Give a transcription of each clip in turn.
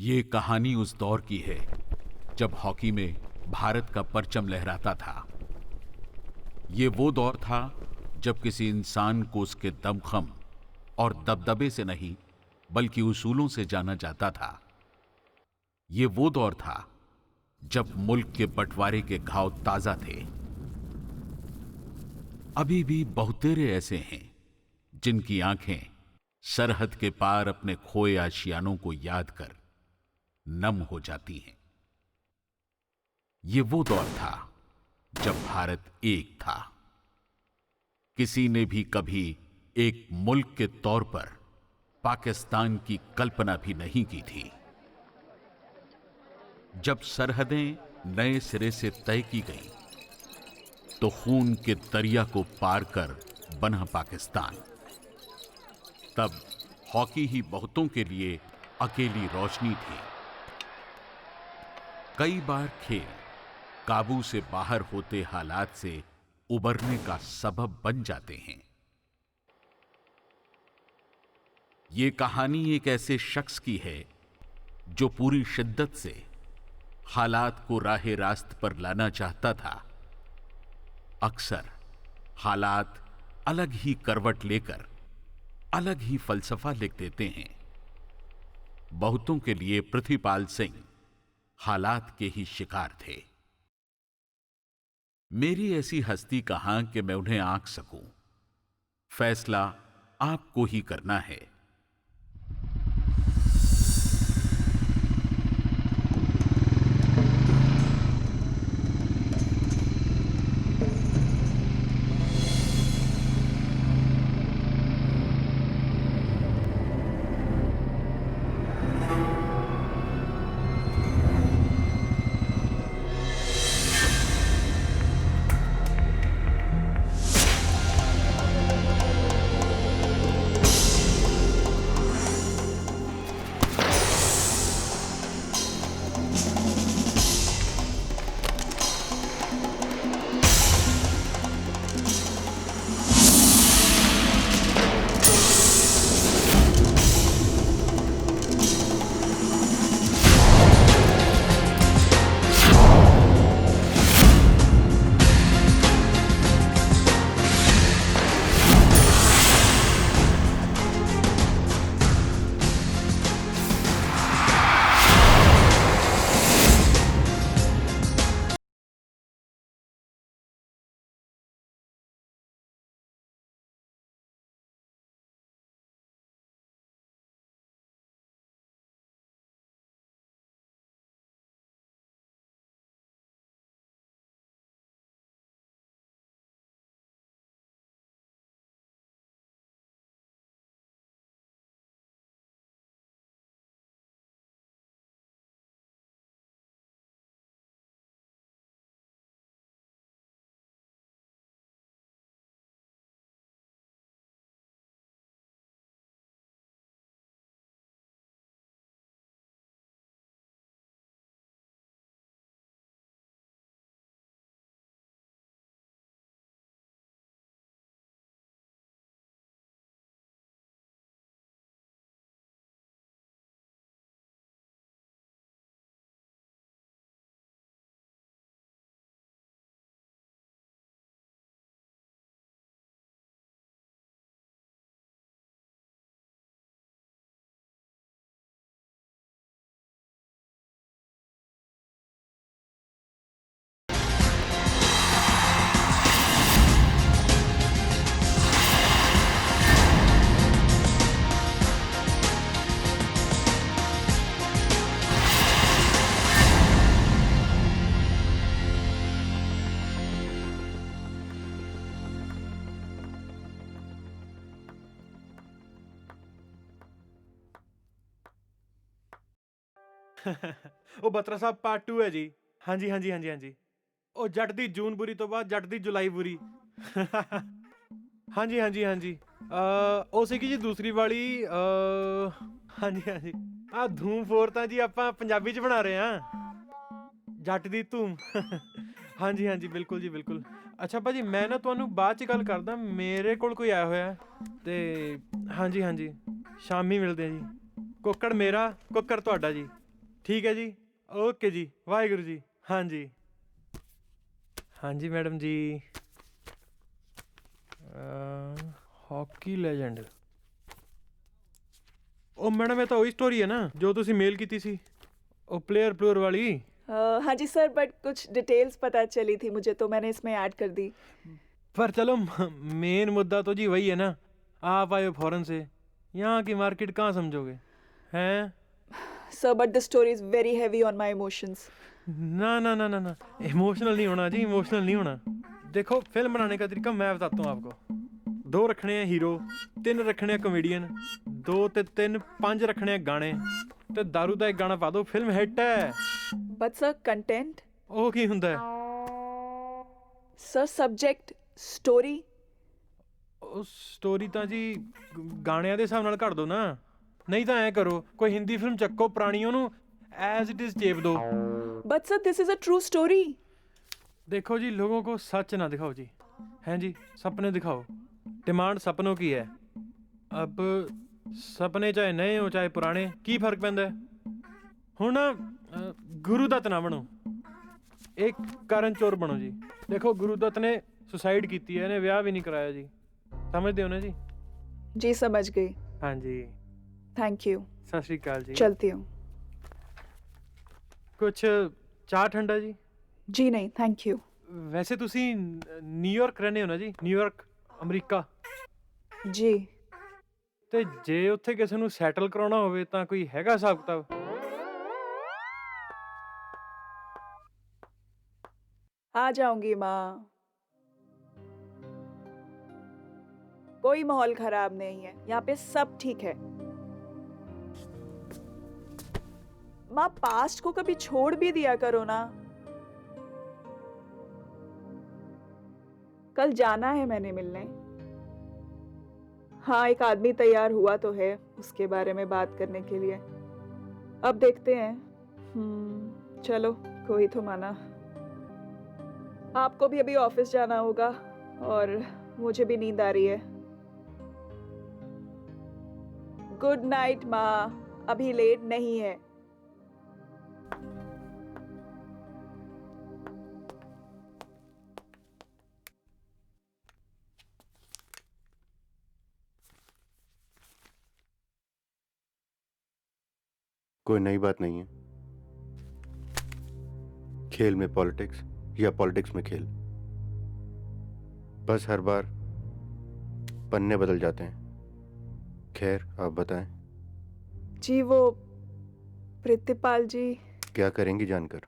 ये कहानी उस दौर की है जब हॉकी में भारत का परचम लहराता था। ये वो दौर था जब किसी इंसान को उसके दमखम और दबदबे से नहीं बल्कि उसूलों से जाना जाता था। ये वो दौर था जब मुल्क के बंटवारे के घाव ताजा थे। अभी भी बहुतेरे ऐसे हैं जिनकी आंखें सरहद के पार अपने खोए आशियानों को याद कर नम हो जाती हैं। ये वो दौर था जब भारत एक था। किसी ने भी कभी एक मुल्क के तौर पर पाकिस्तान की कल्पना भी नहीं की थी। जब सरहदें नए सिरे से तय की गईं, तो खून के दरिया को पार कर बना पाकिस्तान। तब हॉकी ही बहुतों के लिए अकेली रोशनी थी। कई बार खेल काबू से बाहर होते हालात से उबरने का सबब बन जाते हैं। ये कहानी एक ऐसे शख्स की है जो पूरी शिद्दत से हालात को राहे रास्त पर लाना चाहता था। अक्सर हालात अलग ही करवट लेकर अलग ही फलसफा लिख देते हैं। बहुतों के लिए पृथ्वीपाल सिंह हालात के ही शिकार थे। मेरी ऐसी हस्ती कहां कि मैं उन्हें आंक सकूं। फैसला आपको ही करना है। ਉਹ ਬਤਰਾ ਸਾਹਿਬ ਪਾਰਟ 2 ਹੈ ਜੀ। ਹਾਂਜੀ ਹਾਂਜੀ ਹਾਂਜੀ ਹਾਂਜੀ। ਉਹ ਜੱਟ ਦੀ ਜੂਨ ਬੁਰੀ ਤੋਂ ਬਾਅਦ ਜੱਟ ਦੀ ਜੁਲਾਈ ਬੁਰੀ। ਹਾਂਜੀ ਹਾਂਜੀ ਹਾਂਜੀ। ਉਹ ਸੀਗੀ ਜੀ ਦੂਸਰੀ ਵਾਲੀ। ਹਾਂਜੀ ਹਾਂਜੀ। ਆ ਧੂਮ 4 ਤਾਂ ਜੀ ਆਪਾਂ ਪੰਜਾਬੀ 'ਚ ਬਣਾ ਰਹੇ ਹਾਂ। ਜੱਟ ਦੀ ਧੂਮ। ਹਾਂਜੀ ਹਾਂਜੀ ਬਿਲਕੁਲ ਜੀ ਬਿਲਕੁਲ। ਅੱਛਾ ਭਾਜੀ ਮੈਂ ਨਾ ਤੁਹਾਨੂੰ ਬਾਅਦ 'ਚ ਗੱਲ ਕਰਦਾ, ਮੇਰੇ ਕੋਲ ਕੋਈ ਆਇਆ ਹੋਇਆ ਤੇ ਹਾਂਜੀ ਹਾਂਜੀ ਸ਼ਾਮੀ ਮਿਲਦੇ ਆ ਜੀ। ਕੁੱਕੜ ਮੇਰਾ ਕੁੱਕਰ ਤੁਹਾਡਾ ਜੀ। ठीक है जी, ओके जी, वाहिगुरु जी। हाँ जी, हाँ जी मैडम जी। Hockey legend. ਉਹ ਮੈਡਮ ਇਹ ਤਾਂ ਉਹੀ ਸਟੋਰੀ ਹੈ ਨਾ ਜੋ ਤੁਸੀਂ ਮੇਲ ਕੀਤੀ ਸੀ, ਉਹ ਪਲੇਅਰ ਵਾਲੀ। हाँ जी सर, बट कुछ डिटेल्स पता चली थी मुझे तो मैंने इसमें ऐड कर दी। पर चलो मेन मुद्दा तो जी वही है ना, आप आए हो फॉरेन से, यहाँ की मार्केट कहाँ समझोगे हैं। Sir but the story is very heavy on my emotions. ना ना ना ना ना, इमोशनल नहीं होना जी, इमोशनल नहीं होना। देखो फिल्म बनाने का तरीका मैं बताता हूँ आपको। 2 रखने हैं हीरो, 3 रखने हैं कॉमेडियन, 2 ते 3 5 रखने हैं गाने, ਤੇ दारू ਦਾ ਇੱਕ ਗਾਣਾ ਪਾ ਦਿਓ, ਫਿਲਮ ਹਿੱਟ ਹੈ। But sir content? ਉਹ ਕੀ ਹੁੰਦਾ ਹੈ? Sir subject story? ਉਹ ਸਟੋਰੀ ਤਾਂ ਜੀ ਗਾਣਿਆਂ ਦੇ ਹਿਸਾਬ ਨਾਲ ਘੜ ਦੋ ਨਾ, ਨਹੀਂ ਤਾਂ ਐ ਕਰੋ ਕੋਈ ਹਿੰਦੀ ਫਿਲਮ ਚੱਕੋ ਪੁਰਾਣੀ, ਉਹਨੂੰ ਐਜ਼ ਇਟ ਇਜ਼ ਚੇਪ ਦੋ। But sir this is a true story. देखो जी, लोगों को सच ना दिखाओ जी, हैं जी, सपने दिखाओ। डिमांड सपनों की है। अब सपने चाहे नए हो चाहे पुराने, की फर्क पैंदा है। हुण ना गुरु दत्त ना बनो, एक करण चोर बनो जी। देखो गुरु दत्त ने सुसाइड की है, इन्हें ब्याह भी नहीं कराया जी, समझते हो ना जी। जी समझ गई। हाँ जी, थैंक यू। सत श्री अकाल जी। चलती हूँ। कुछ चाह ठंडा जी? जी नहीं थैंक यू। वैसे तुसी न्यूयॉर्क रहने हो ना जी, न्यूयॉर्क अमरीका। जी ਤੇ ਜੇ ਉੱਥੇ ਕਿਸੇ ਨੂੰ ਸੈਟਲ ਕਰਾਉਣਾ ਹੋਵੇ ਤਾਂ ਕੋਈ ਹੈਗਾ ਹਿਸਾਬ ਕਿਤਾਬ? आ जाऊंगी माँ, कोई माहौल खराब नहीं है, यहाँ पे सब ठीक है। माँ पास्ट को कभी छोड़ भी दिया करो ना। कल जाना है मैंने मिलने। हाँ एक आदमी तैयार हुआ तो है उसके बारे में बात करने के लिए, अब देखते हैं। चलो कोई तो माना। आपको भी अभी ऑफिस जाना होगा और मुझे भी नींद आ रही है। गुड नाइट माँ, अभी लेट नहीं है। कोई नई बात नहीं है। खेल में पॉलिटिक्स या पॉलिटिक्स में खेल, बस हर बार पन्ने बदल जाते हैं। खैर आप बताएं। जी वो प्रितिपाल जी। क्या करेंगी जानकर?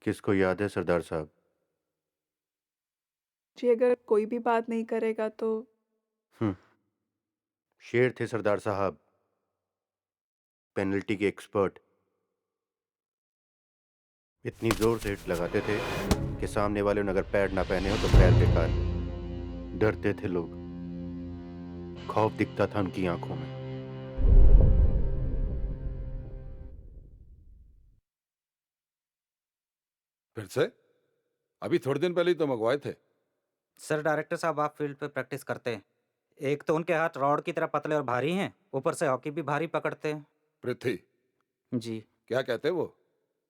किसको याद है सरदार साहब? जी अगर कोई भी बात नहीं करेगा तो। शेर थे सरदार साहब, पेनल्टी के एक्सपर्ट। इतनी जोर से हिट लगाते थे कि सामने वाले ने अगर पैड ना पहने हो तो पैर बेकार। डरते थे लोग, खौफ दिखता था उनकी आंखों में। फिर से? अभी थोड़े दिन पहले ही तो मंगवाए थे। सर डायरेक्टर साहब आप फील्ड पे प्रैक्टिस करते हैं, एक तो उनके हाथ रॉड की तरह पतले और भारी हैं, ऊपर से हॉकी भी भारी पकड़ते हैं। पृथ्वी जी क्या कहते वो?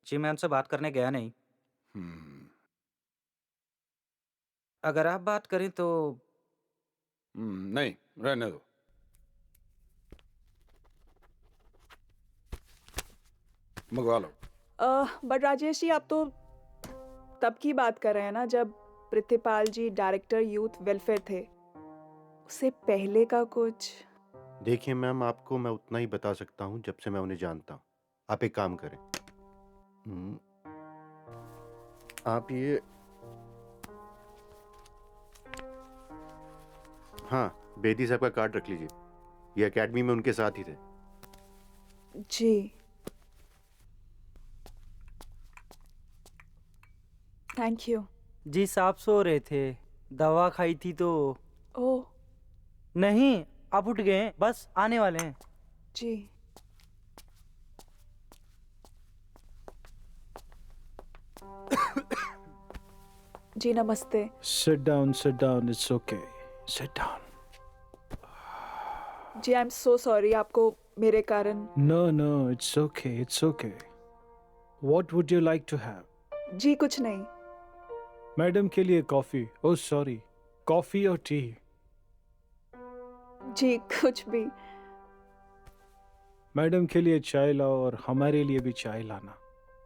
जी मैं उनसे बात करने गया नहीं। अगर आप बात करें तो। नहीं रहने दो। मंगवा लो। बट राजेश जी आप तो तब की बात कर रहे हैं ना जब प्रितिपाल जी डायरेक्टर यूथ वेलफेयर थे, उससे पहले का कुछ। देखिए मैम, आपको मैं उतना ही बता सकता हूं जब से मैं उन्हें जानता हूं। आप एक काम करें, आप ये, हाँ बेदी साहब का कार्ड रख लीजिए, ये एकेडमी में उनके साथ ही थे। जी थैंक यू। जी साहब सो रहे थे, दवा खाई थी तो। ओह नहीं आप उठ गए, बस आने वाले हैं। जी जी नमस्ते। Sit down, it's okay. Sit down. जी आई एम सो सॉरी, आपको मेरे कारण। No, no, it's okay, it's okay. What would you like to have? जी कुछ नहीं। मैडम के लिए कॉफी, ओह सॉरी, कॉफी और टी। जी कुछ भी। मैडम के लिए चाय लाओ और हमारे लिए भी चाय लाना।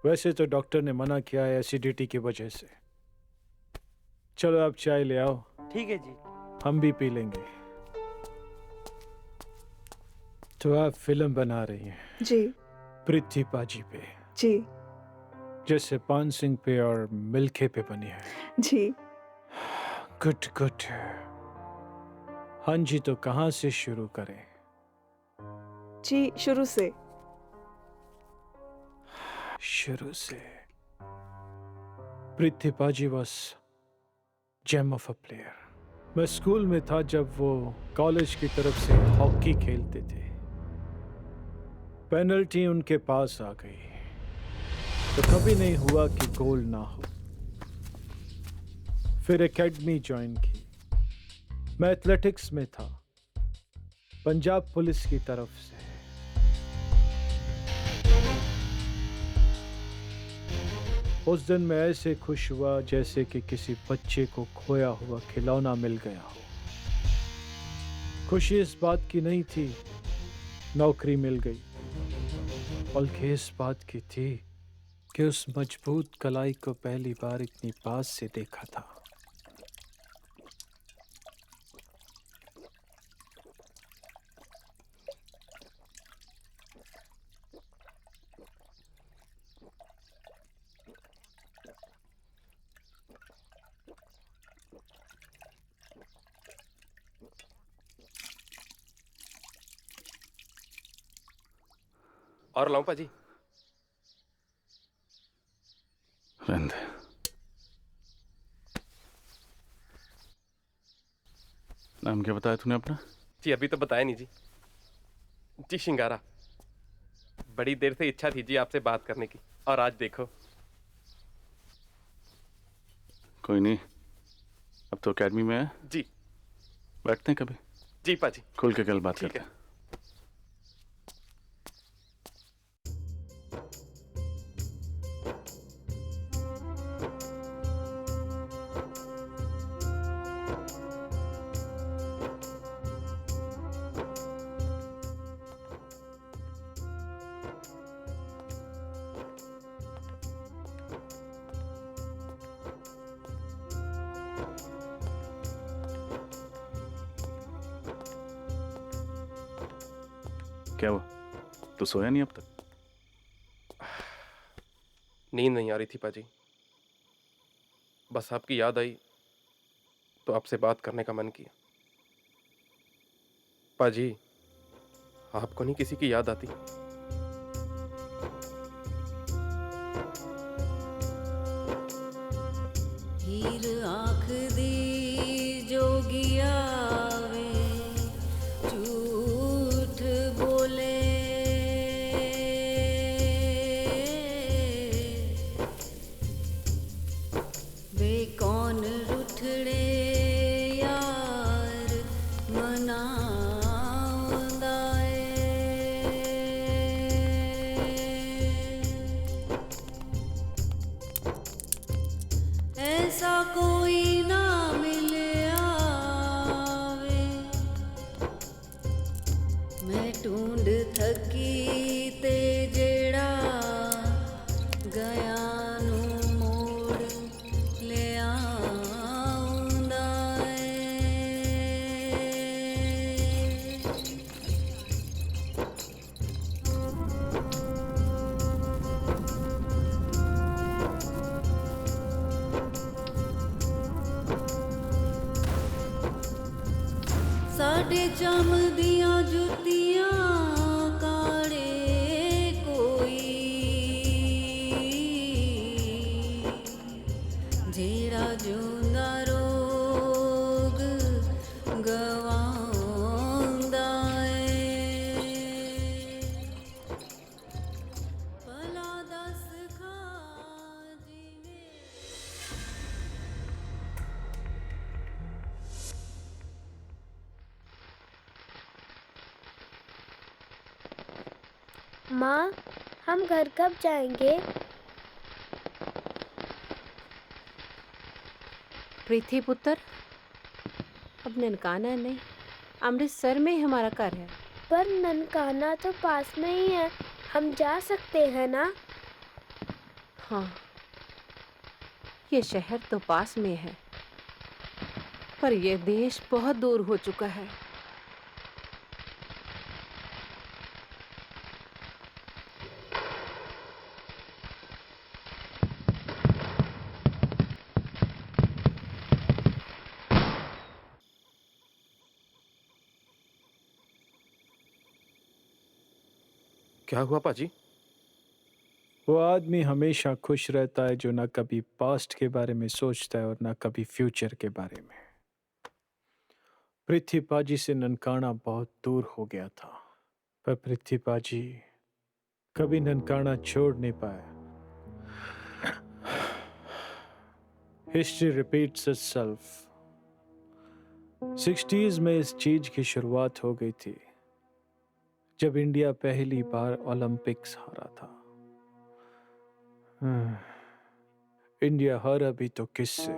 वैसे तो डॉक्टर ने मना किया है एसिडिटी की वजह से। चलो आप चाय ले आओ, ठीक है जी। हम भी पी लेंगे। तो आप फिल्म बना रही हैं जी पृथ्वी पाजी पे, जी जैसे पान सिंह पे और मिल्खे पे बनी है। जी। Good good. हाँ जी, तो कहाँ से शुरू करें? जी शुरू से। शुरू से। Prithvi paaji was gem of a player. मैं स्कूल में था जब वो कॉलेज की तरफ से हॉकी खेलते थे। पेनल्टी उनके पास आ गई तो कभी नहीं हुआ कि गोल ना हो। फिर एकेडमी ज्वाइन की। मैं एथलेटिक्स में था, पंजाब पुलिस की तरफ से। उस दिन मैं ऐसे खुश हुआ जैसे कि किसी बच्चे को खोया हुआ खिलौना मिल गया हो। खुशी इस बात की नहीं थी नौकरी मिल गई, बल्कि इस बात की थी कि उस मजबूत कलाई को पहली बार इतनी पास से देखा था। और लाऊं पाजी? रहने दे। नाम क्या बताया तूने अपना? जी अभी तो बताया नहीं जी। जी शिंगारा। बड़ी देर से इच्छा थी जी आपसे बात करने की, और आज देखो। कोई नहीं, अब तो एकेडमी में है। जी बैठते हैं कभी। जी पाजी। खुल के कल बात ठीक करते है। हैं। क्या हुआ, तू सोया नहीं अब तक? नींद नहीं आ रही थी पाजी, बस आपकी याद आई तो आपसे बात करने का मन किया। पाजी, आपको नहीं किसी की याद आती? हीर आँख दी जोगिया वे झूठ बोले, वे कौन रुठड़े यार मनाउंदा ऐसा कोई ना मिले आवे, मैं ढूंढ थकी ते जेड़ा गया नू मोड़ ले आउंदा साडे चम दियां जुतियां काड़े कोई, जेड़ा जूंदा रोग गवांदा भला दस खा जिवे। माँ, हम घर कब जाएंगे? प्रीति पुत्र, अब ननकाना नहीं, अमृतसर में ही हमारा घर है। पर ननकाना तो पास में ही है, हम जा सकते हैं ना? हाँ, ये शहर तो पास में है, पर यह देश बहुत दूर हो चुका है। क्या हुआ पाजी? वो आदमी हमेशा खुश रहता है जो ना कभी पास्ट के बारे में सोचता है और ना कभी फ्यूचर के बारे में। पृथ्वीपाजी से ननकाना बहुत दूर हो गया था, पर पृथ्वीपाजी कभी ननकाना छोड़ नहीं पाया। History repeats itself. 60s में इस चीज की शुरुआत हो गई थी जब इंडिया पहली बार ओलंपिक्स हारा था। इंडिया हारा भी तो किससे?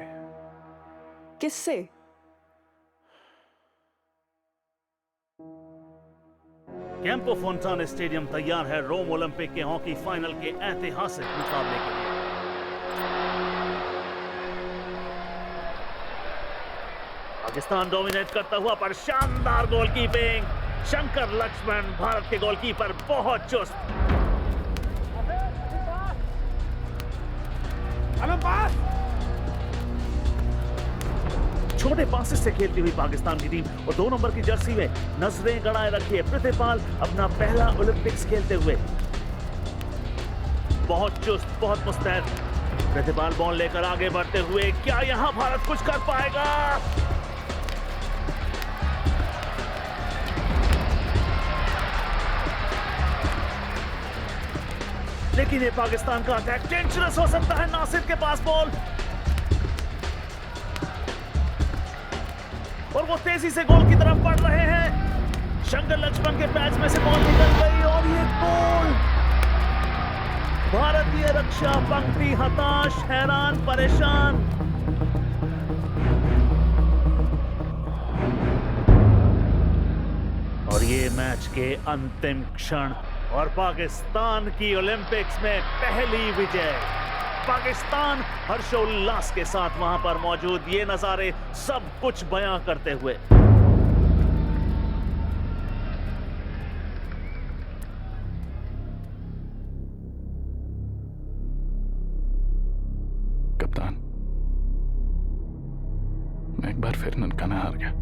किससे? कैंपो फोंटाना स्टेडियम तैयार है रोम ओलंपिक के हॉकी फाइनल के ऐतिहासिक मुकाबले के लिए। पाकिस्तान डोमिनेट करता हुआ, पर शानदार गोलकीपिंग। शंकर लक्ष्मण भारत के गोलकीपर बहुत चुस्त। छोटे पासेस से खेलती हुई पाकिस्तान की टीम और 2 नंबर की जर्सी में नजरें गड़ाए रखी है पृथ्वीपाल अपना पहला ओलंपिक्स खेलते हुए। बहुत चुस्त, बहुत मुस्तैद। पृथ्वीपाल बॉल लेकर आगे बढ़ते हुए, क्या यहां भारत कुछ कर पाएगा? लेकिन ये पाकिस्तान का अटैक डेंजरस हो सकता है। नासिर के पास बॉल और वो तेजी से गोल की तरफ बढ़ रहे हैं। शंकर लक्ष्मण के पैच में से बॉल निकल गई और ये गोल। भारतीय रक्षा पंक्ति हताश, हैरान, परेशान। और ये मैच के अंतिम क्षण और पाकिस्तान की ओलंपिक्स में पहली विजय। पाकिस्तान हर्षोल्लास के साथ वहां पर मौजूद, ये नजारे सब कुछ बयां करते हुए। कप्तान, मैं एक बार फिर ननकाना हार गया।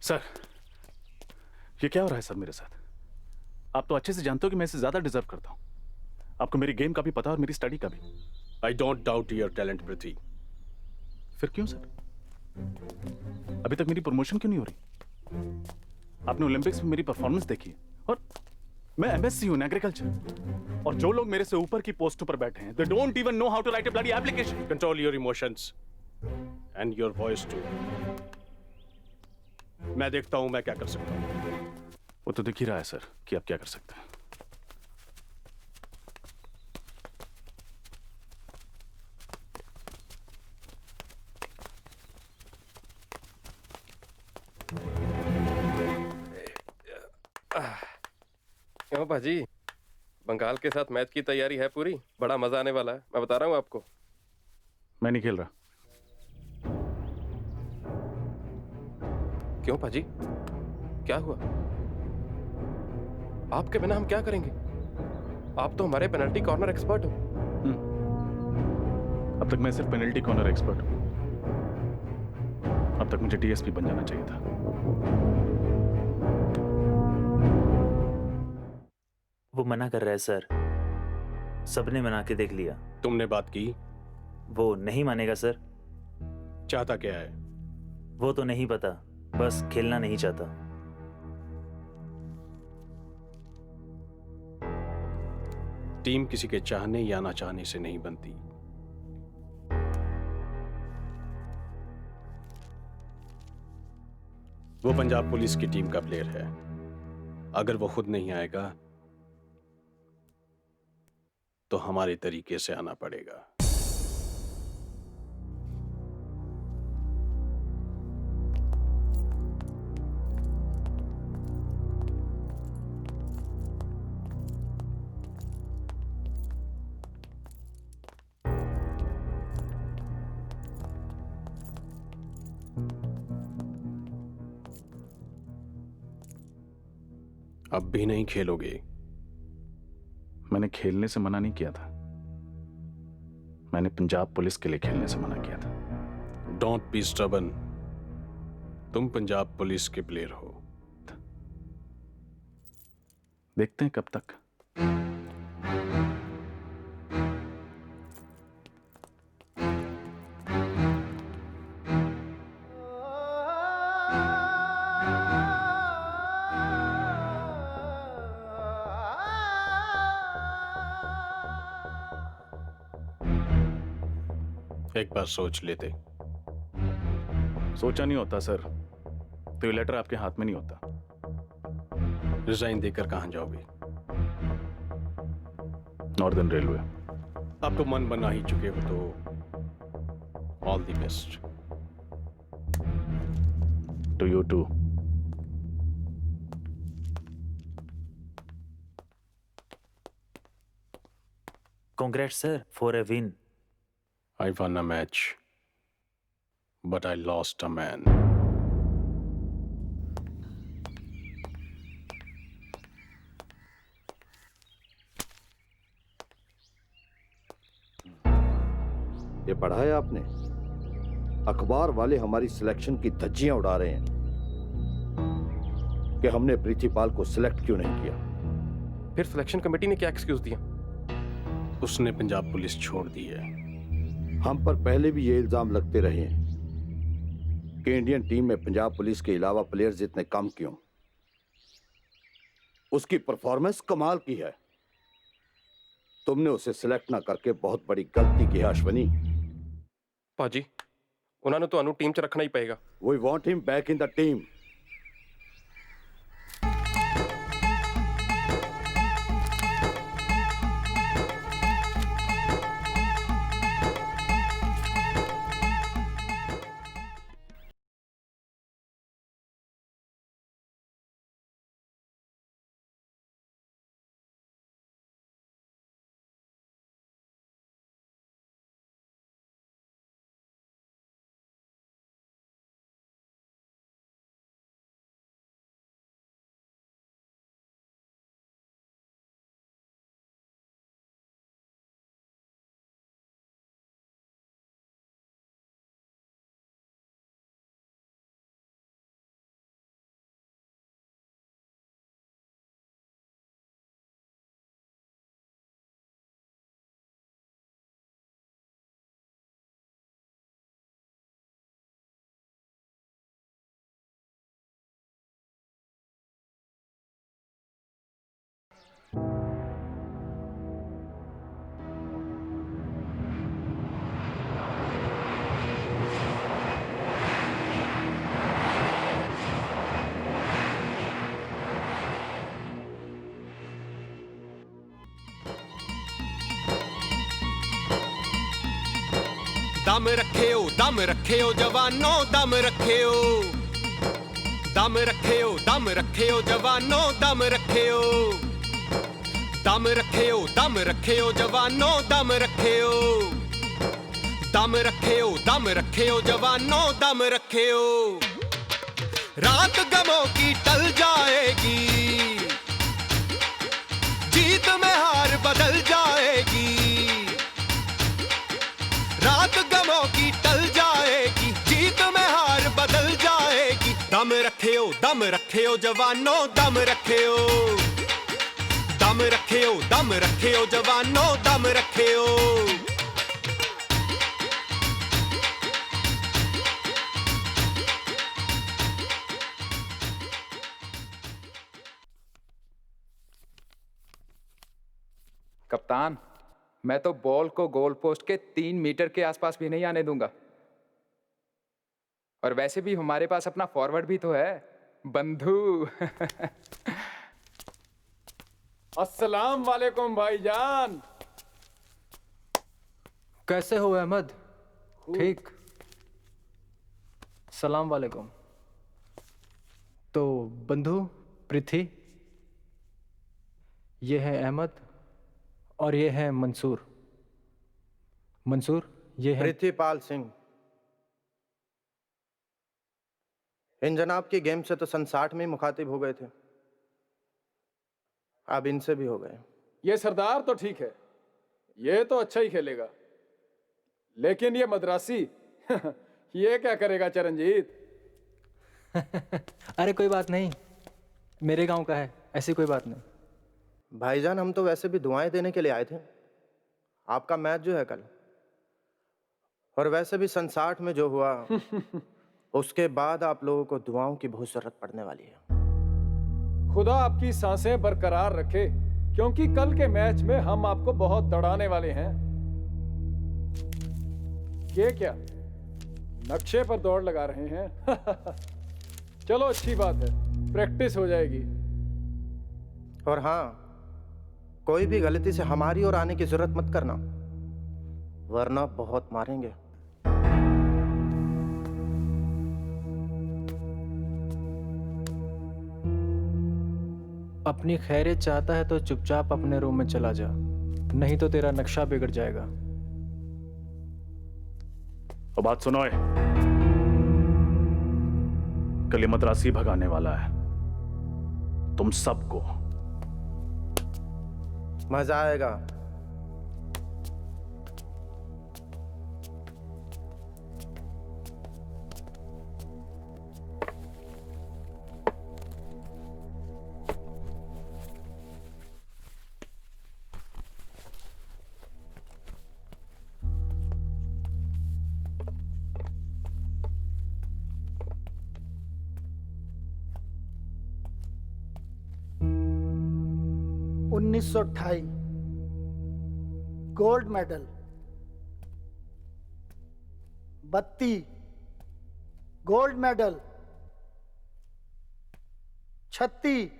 सर, ये क्या हो रहा है सर मेरे साथ? आप तो अच्छे से जानते हो कि मैं इससे ज्यादा डिजर्व करता हूं। आपको मेरी गेम का भी पता और मेरी स्टडी का भी। I don't doubt your talent Prithvi. फिर क्यों सर? अभी तक मेरी प्रमोशन क्यों नहीं हो रही? आपने ओलंपिक्स में मेरी परफॉर्मेंस देखी है और मैं एमएससी हूं एग्रीकल्चर, और जो लोग मेरे से ऊपर की पोस्टों पर बैठे हैं, they don't even know how to write a bloody application. Control your emotions and your voice too. मैं देखता हूं मैं क्या कर सकता हूं। वो तो दिख ही रहा है सर कि आप क्या कर सकते हैं। क्यों भाजी, बंगाल के साथ मैच की तैयारी है पूरी? बड़ा मजा आने वाला है, मैं बता रहा हूँ आपको। मैं नहीं खेल रहा। क्यों भाजी, क्या हुआ? आपके बिना हम क्या करेंगे? आप तो हमारे पेनल्टी कॉर्नर एक्सपर्ट हो। अब तक मैं सिर्फ पेनल्टी कॉर्नर एक्सपर्ट हूं। अब तक मुझे डीएसपी बन जाना चाहिए था। वो मना कर रहा है सर, सबने मना के देख लिया। तुमने बात की? वो नहीं मानेगा सर। चाहता क्या है? वो तो नहीं पता, बस खेलना नहीं चाहता। टीम किसी के चाहने या ना चाहने से नहीं बनती। वो पंजाब पुलिस की टीम का प्लेयर है। अगर वो खुद नहीं आएगा तो हमारे तरीके से आना पड़ेगा। अब भी नहीं खेलोगे? मैंने खेलने से मना नहीं किया था, मैंने पंजाब पुलिस के लिए खेलने से मना किया था। Don't be stubborn. तुम पंजाब पुलिस के प्लेयर हो। देखते हैं कब तक। एक बार सोच लेते। सोचा नहीं होता सर, तो ये लेटर आपके हाथ में नहीं होता। रिजाइन देकर कहां जाओगे? Northern railway. अब तो मन बना ही चुके हो तो all the best. To you too. Congrats sir for a win. I won a match, but I lost a man. ये पढ़ा है आपने? अखबार वाले हमारी सिलेक्शन की धज्जियां उड़ा रहे हैं कि हमने प्रीतिपाल को सिलेक्ट क्यों नहीं किया। फिर सिलेक्शन कमेटी ने क्या एक्सक्यूज दिया? उसने पंजाब पुलिस छोड़ दी है। हम पर पहले भी ये इल्जाम लगते रहे हैं कि इंडियन टीम में पंजाब पुलिस के अलावा प्लेयर्स इतने कम क्यों। उसकी परफॉर्मेंस कमाल की है। तुमने उसे सिलेक्ट ना करके बहुत बड़ी गलती की है अश्वनी। पाजी, उन्होंने तो अनु टीम च रखना ही पड़ेगा। We want him back in the team. दम रखियो जवानों, दम रखियो। दम रखे हो जवानों दम रखे हो, दम रखे हो जवानों दम रखे हो, दम रखे हो जवानों दम रखे हो। रात गमों की टल जाएगी, जीत में हार बदल जाएगी, रात गमों की टल जाएगी, जीत में हार बदल जाएगी। दम रखे हो जवानों दम रखे हो, दम रखे हो जवानों दम रखे हो। कप्तान, मैं तो बॉल को गोल पोस्ट के 3 मीटर के आसपास भी नहीं आने दूंगा। और वैसे भी हमारे पास अपना फॉरवर्ड भी तो है, बंधु। अस्सलाम वालेकुम भाईजान। कैसे हो अहमद? ठीक। सलाम वालेकुम। तो बंधु, पृथ्वी, ये है अहमद और ये है मंसूर। मंसूर, ये है पृथ्वीपाल सिंह। इन जनाब की गेम से तो सन 60 में मुखातिब हो गए थे, अब इनसे भी हो गए। ये सरदार तो ठीक है, ये तो अच्छा ही खेलेगा, लेकिन ये मद्रासी ये क्या करेगा चरणजीत? अरे कोई बात नहीं, मेरे गांव का है, ऐसी कोई बात नहीं। भाईजान, हम तो वैसे भी दुआएं देने के लिए आए थे। आपका मैच जो है कल, और वैसे भी सन 60 में जो हुआ उसके बाद आप लोगों को दुआओं की बहुत जरूरत पड़ने वाली है। खुदा आपकी सांसें बरकरार रखे, क्योंकि कल के मैच में हम आपको बहुत दौड़ाने वाले हैं। ये क्या नक्शे पर दौड़ लगा रहे हैं? चलो अच्छी बात है, प्रैक्टिस हो जाएगी। और हाँ, कोई भी गलती से हमारी ओर आने की जरूरत मत करना, वरना बहुत मारेंगे। अपनी खैरियत चाहता है तो चुपचाप अपने रूम में चला जा, नहीं तो तेरा नक्शा बिगड़ जाएगा। तो बात सुनो, कल ये मद्रासी भगाने वाला है तुम सबको। मजा आएगा। Gold medal, 32 gold medal, 36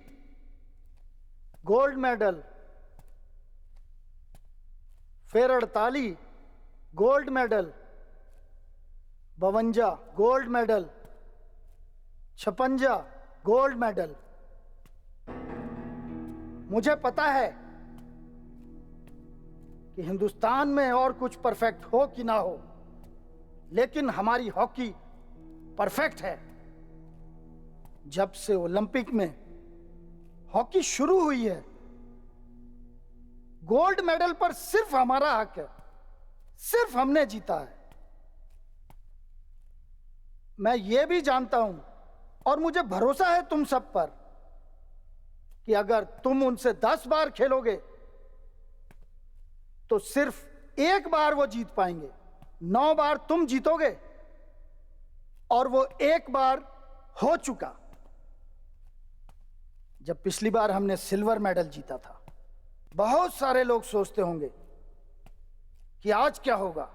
gold medal, फिर 48 gold medal, 52 gold medal, 56 gold medal. मुझे पता है कि हिंदुस्तान में और कुछ परफेक्ट हो कि ना हो, लेकिन हमारी हॉकी परफेक्ट है। जब से ओलंपिक में हॉकी शुरू हुई है, गोल्ड मेडल पर सिर्फ हमारा हक है, सिर्फ हमने जीता है। मैं ये भी जानता हूं और मुझे भरोसा है तुम सब पर कि अगर तुम उनसे 10 बार खेलोगे तो सिर्फ 1 बार वो जीत पाएंगे। 9 बार तुम जीतोगे और वो 1 बार हो चुका। जब पिछली बार हमने सिल्वर मेडल जीता था, बहुत सारे लोग सोचते होंगे कि आज क्या होगा।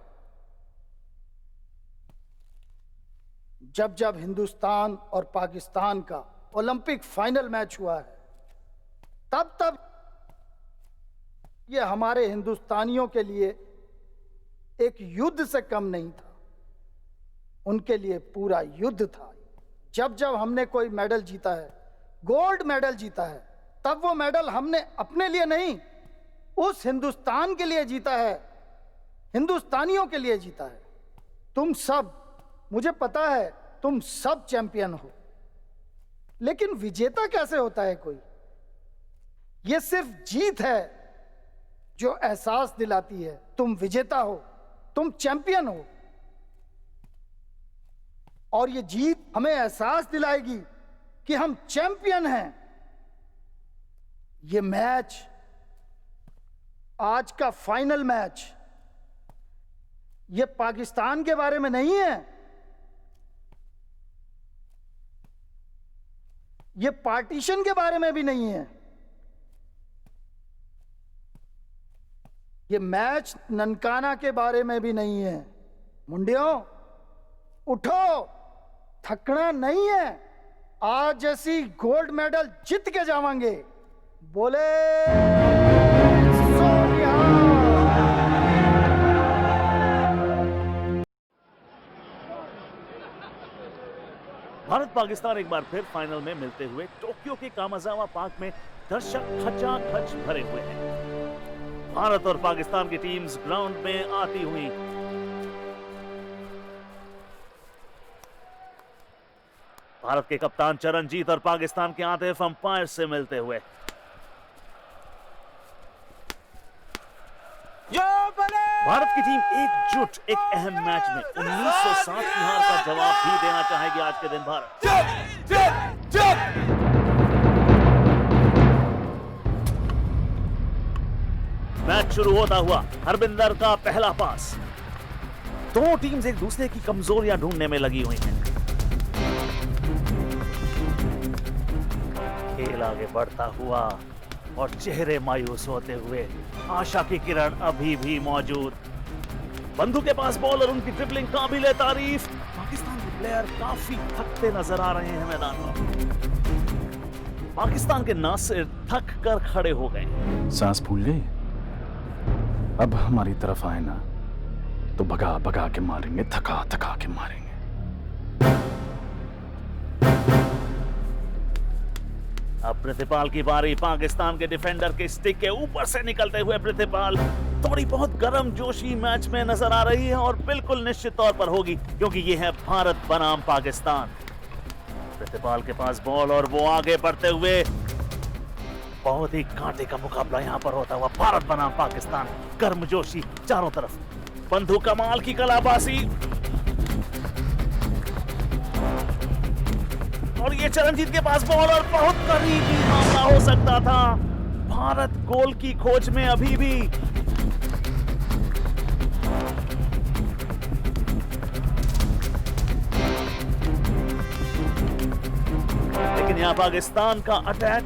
जब जब हिंदुस्तान और पाकिस्तान का ओलंपिक फाइनल मैच हुआ है, तब तब यह हमारे हिंदुस्तानियों के लिए एक युद्ध से कम नहीं था, उनके लिए पूरा युद्ध था। जब जब हमने कोई मेडल जीता है, गोल्ड मेडल जीता है, तब वो मेडल हमने अपने लिए नहीं, उस हिंदुस्तान के लिए जीता है, हिंदुस्तानियों के लिए जीता है। तुम सब, मुझे पता है तुम सब चैंपियन हो, लेकिन विजेता कैसे होता है कोई? ये सिर्फ जीत है जो एहसास दिलाती है तुम विजेता हो, तुम चैंपियन हो। और ये जीत हमें एहसास दिलाएगी कि हम चैंपियन हैं। ये मैच, आज का फाइनल मैच, ये पाकिस्तान के बारे में नहीं है, ये पार्टीशन के बारे में भी नहीं है। ये मैच ननकाना के बारे में भी नहीं है। मुंडियों, उठो, थकना नहीं है। आज जैसी गोल्ड मेडल जीत के जावांगे। बोले भारत पाकिस्तान एक बार फिर फाइनल में मिलते हुए टोक्यो के कामाजावा पार्क में दर्शक खचाखच भरे हुए हैं। भारत और पाकिस्तान की टीम्स ग्राउंड में आती हुई भारत के कप्तान चरणजीत और पाकिस्तान के आतिफ अंपायर से मिलते हुए। भारत की टीम एकजुट एक अहम मैच में 1907 की हार का जवाब भी देना चाहेगी आज के दिन। भारत मैच शुरू होता हुआ हरबिंदर का पहला पास। दोनों टीम्स एक दूसरे की कमजोरियां ढूंढने में लगी हुई हैं। खेल आगे बढ़ता हुआ और चेहरे मायूस होते हुए, आशा की किरण अभी भी मौजूद। बंधु के पास बॉल और उनकी ड्रिबलिंग काबिले तारीफ। पाकिस्तान के प्लेयर काफी थकते नजर आ रहे हैं मैदान पर। पाकिस्तान के नासिर थक कर खड़े हो गए। सांस फूल गई। अब हमारी तरफ आए ना तो भगा भगा के मारेंगे, थका थका के मारेंगे। अब प्रतिपाल की बारी। पाकिस्तान के डिफेंडर के स्टिक के ऊपर से निकलते हुए प्रतिपाल थोड़ी बहुत गर्म जोशी मैच में नजर आ रही है और बिल्कुल निश्चित तौर पर होगी, क्योंकि ये है भारत बनाम पाकिस्तान। प्रतिपाल के पास बॉल और वो आगे बढ़ते हुए, बहुत ही कांटे का मुकाबला यहां पर होता हुआ। भारत बनाम पाकिस्तान, गर्मजोशी चारों तरफ। बंधु कमाल की कलाबाजी और ये चरणजीत के पास बॉल और बहुत करीबी मामला हो सकता था। भारत गोल की खोज में अभी भी। लेकिन यहां पाकिस्तान का अटैक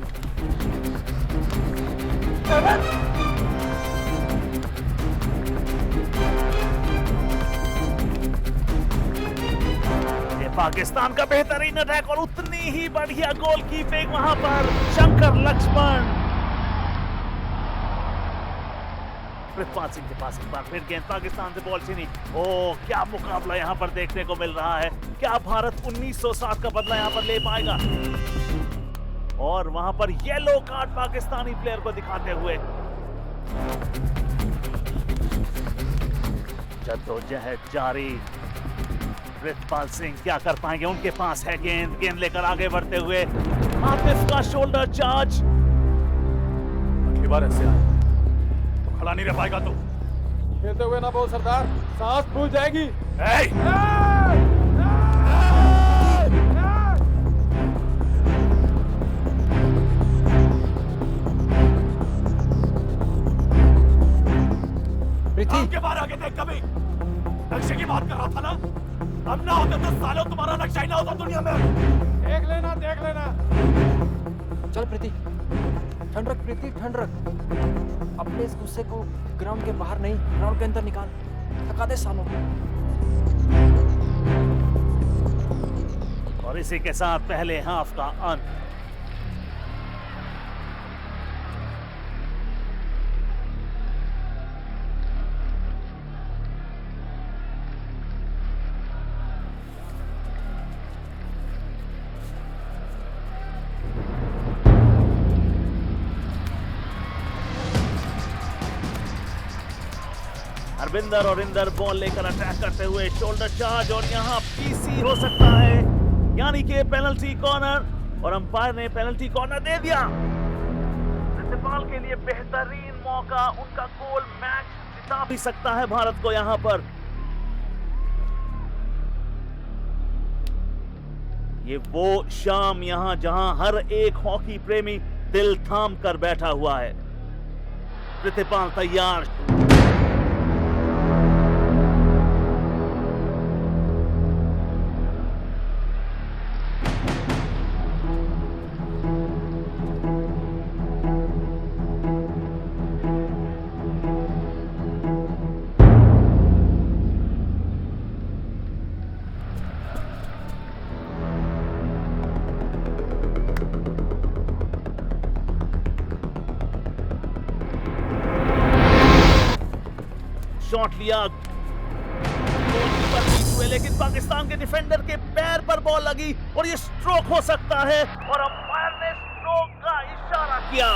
पाकिस्तान का बेहतरीन अटैक और उतनी ही बढ़िया गोल कीपिंग वहां पर शंकर लक्ष्मण। पृथ्वीपाल सिंह के पास एक बार फिर गेंद, पाकिस्तान से बॉल छीनी। ओह, क्या मुकाबला यहां पर देखने को मिल रहा है। क्या भारत 1907 का बदला यहां पर ले पाएगा? और वहां पर येलो कार्ड पाकिस्तानी प्लेयर को दिखाते हुए। जद्दोजहद जारी। पृथ्वीपाल सिंह क्या कर पाएंगे? उनके पास है गेंद, गेंद लेकर आगे बढ़ते हुए आतिफ का शोल्डर चार्ज। अगली बार ऐसे आए तो खड़ा नहीं रह पाएगा। तू खेलते हुए ना बोल सरदार, सांस फूल जाएगी। प्रीति के बाहर आगे देख, कभी नक्शे की बात कर रहा था ना। अब ना होता 10 सालों तुम्हारा नक्शा ही ना होता दुनिया में। देख लेना, देख लेना। चल प्रीति, ठंड रख प्रीति, ठंड रख। अपने इस गुस्से को ग्राउंड के बाहर नहीं, ग्राउंड के अंदर निकाल। थका दे सालों। और इसी के साथ पहले हाफ का अंत। विंदर और इंदर बॉल लेकर अटैक करते हुए शोल्डर चार्ज, और यहाँ पीसी हो सकता है, यानी कि पेनल्टी कॉर्नर, और अंपायर ने पेनल्टी कॉर्नर दे दिया। प्रिंसिपाल के लिए बेहतरीन मौका, उनका गोल मैच जिता भी सकता है भारत को यहाँ पर। ये वो शाम यहाँ जहां हर एक हॉकी प्रेमी दिल थाम कर बैठा हुआ है। प्रिंसिपाल तैयार, शॉट लिया, गोलकीपर बीच हुए, लेकिन पाकिस्तान के डिफेंडर के पैर पर बॉल लगी और ये स्ट्रोक हो सकता है, और अंपायर ने स्ट्रोक का इशारा किया।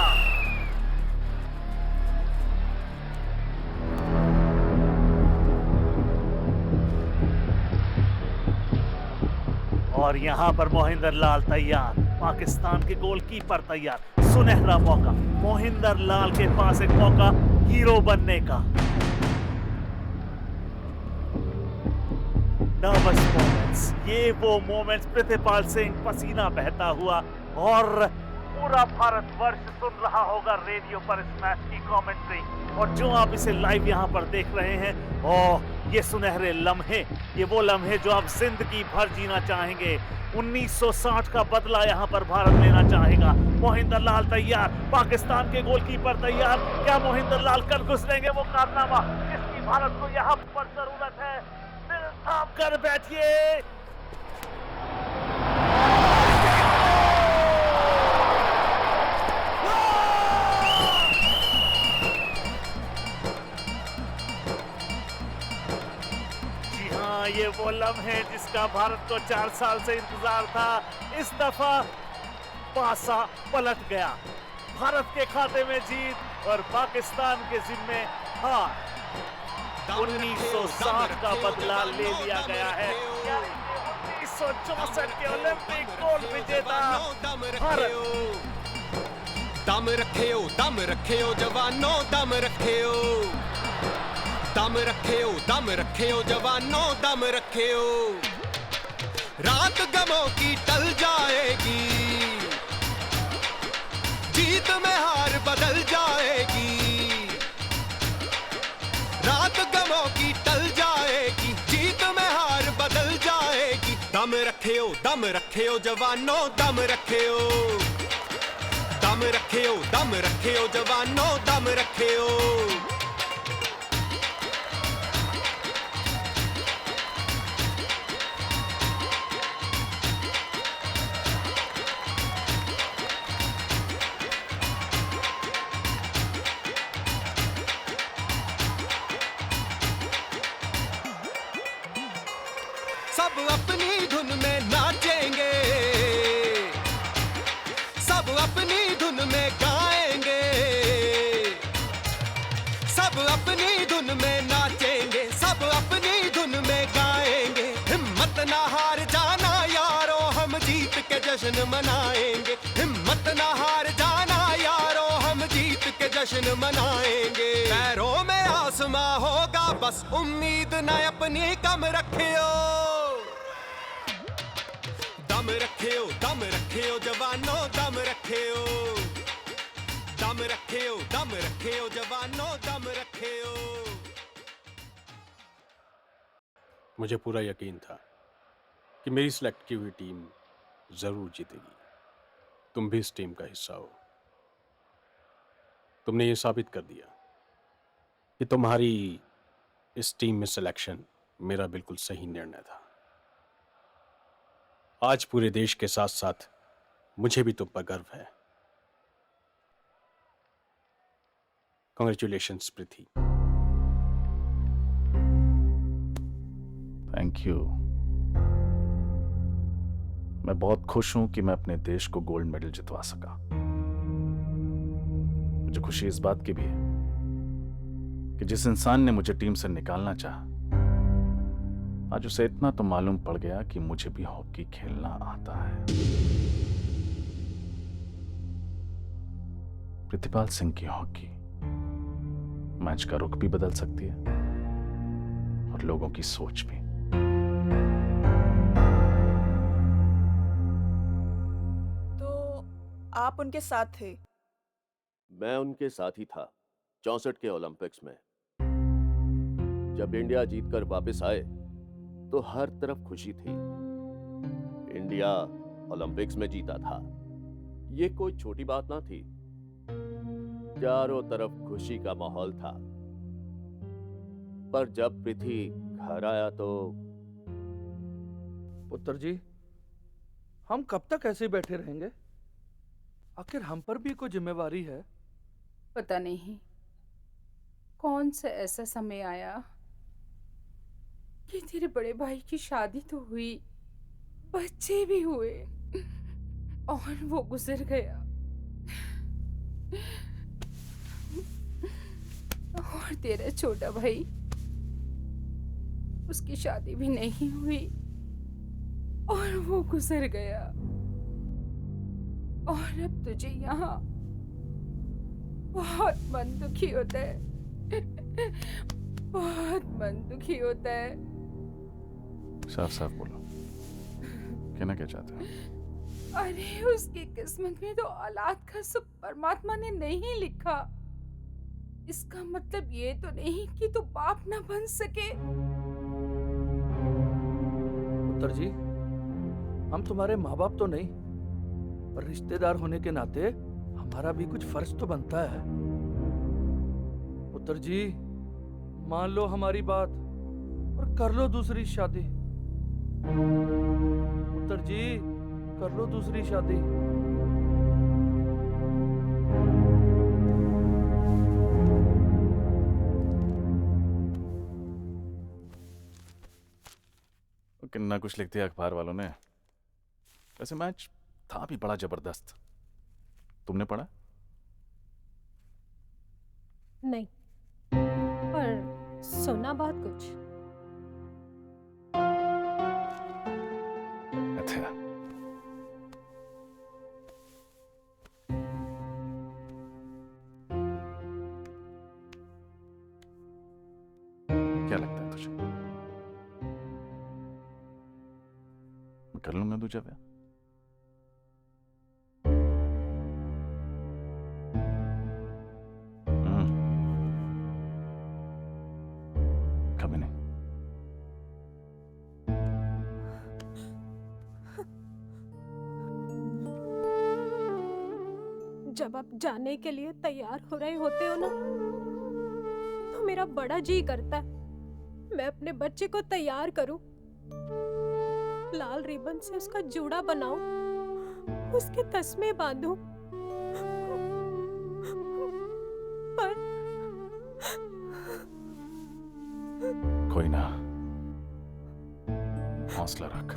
और यहां पर मोहिंदर लाल तैयार, पाकिस्तान के गोलकीपर तैयार। सुनहरा मौका, मोहिंदर लाल के पास एक मौका हीरो बनने का। नर्वस मोमेंट्स, ये वो मोमेंट्स, प्रिंसिपाल सिंह पसीना बहता हुआ, और पूरा भारतवर्ष सुन रहा होगा रेडियो पर इस मैच की कमेंट्री, और जो आप इसे लाइव यहाँ पर देख रहे हैं, ओह ये सुनहरे लम्हे, ये वो लम्हे जो आप जिंदगी भर जीना चाहेंगे। 1960 का बदला यहाँ पर भारत लेना चाहेगा। मोहिंदर लाल तैयार, पाकिस्तान के गोलकीपर तैयार। क्या मोहिंदर लाल कर गुजरेंगे वो कारनामा जिसकी भारत को यहाँ पर जरूरत है? दिल थाम कर बैठिए। ये वो लम्हे जिसका भारत को 4 साल से इंतजार था, इस दफा पासा पलट गया। भारत के खाते में जीत और पाकिस्तान के जिम्मे हार। 1960 का बदला ले लिया गया है। 1964 के ओलंपिक गोल्ड विजेता भारत। दम रखे हो जवानों, दम रखे हो, दम रखे हो, दम रखे हो जवानों, दम रखे हो। रात गमों की टल जाएगी, जीत में हार बदल जाएगी। रात गमों की टल जाएगी, जीत में हार बदल जाएगी। दम रखे हो जवानों, दम रखे हो, दम रखे हो जवानों, दम रखे हो। सब अपनी धुन में नाचेंगे, सब अपनी धुन में गाएंगे, सब अपनी धुन में नाचेंगे, सब अपनी धुन में गाएंगे। हिम्मत ना हार जाना यारो, हम जीत के जश्न मनाएंगे। हिम्मत ना हार जाना यारो, हम जीत के जश्न मनाएंगे। पैरों में आसमां होगा, बस उम्मीद न अपनी कम रखियो। दम रखे हो जवानों, दम रखे हो, दम रखे हो जवानों, दम रखे हो। मुझे पूरा यकीन था कि मेरी सिलेक्ट की हुई टीम जरूर जीतेगी। तुम भी इस टीम का हिस्सा हो। तुमने ये साबित कर दिया कि तुम्हारी इस टीम में सिलेक्शन मेरा बिल्कुल सही निर्णय था। आज पूरे देश के साथ साथ मुझे भी तुम पर गर्व है। Congratulations Preeti. Thank you. मैं बहुत खुश हूं कि मैं अपने देश को गोल्ड मेडल जितवा सका। मुझे खुशी इस बात की भी है कि जिस इंसान ने मुझे टीम से निकालना चाहा, आज उसे इतना तो मालूम पड़ गया कि मुझे भी हॉकी खेलना आता है। प्रतिपाल सिंह की हॉकी मैच का रुख भी बदल सकती है और लोगों की सोच भी। तो आप उनके साथ थे? मैं उनके साथ ही था 64 के ओलंपिक्स में। जब इंडिया जीतकर वापस आए तो हर तरफ खुशी थी। इंडिया ओलंपिक्स में जीता था, ये कोई छोटी बात ना थी। चारों तरफ खुशी का माहौल था। पर जब पृथ्वी घर आया तो पुत्र जी, हम कब तक ऐसे बैठे रहेंगे? आखिर हम पर भी कोई जिम्मेवारी है। पता नहीं कौन सा ऐसा समय आया कि तेरे बड़े भाई की शादी तो हुई, बच्चे भी हुए और वो गुजर गया। और तेरा छोटा भाई, उसकी शादी भी नहीं हुई और वो गुजर गया। और अब तुझे यहाँ बहुत मन दुखी होता है, बहुत मन दुखी होता है। साफ साफ बोलो, कहना क्या चाहते हो? अरे उसकी किस्मत में तो औलाद का सुख परमात्मा ने नहीं लिखा। इसका मतलब ये तो नहीं कि तू बाप ना बन सके। पुत्र जी, हम तुम्हारे माँ बाप तो नहीं, पर रिश्तेदार होने के नाते हमारा भी कुछ फर्ज तो बनता है। पुत्र जी, मान लो हमारी बात और कर लो दूसरी शादी। पुत्र जी, कर लो दूसरी शादी। कितना कुछ लिख दिया अखबार वालों ने। वैसे मैच था भी बड़ा जबरदस्त। तुमने पढ़ा? नहीं, पर सुना बहुत कुछ। अच्छा, क्या लगता है तुझे? मैं कर लूंगा दूजा ब्याह। कभी नहीं। जब आप जाने के लिए तैयार हो रहे होते हो ना, तो मेरा बड़ा जी करता है मैं अपने बच्चे को तैयार करूं, लाल रिबन से उसका जूड़ा बनाऊं, उसके तस्मे बांधूं। पर कोई ना, हौसला रख।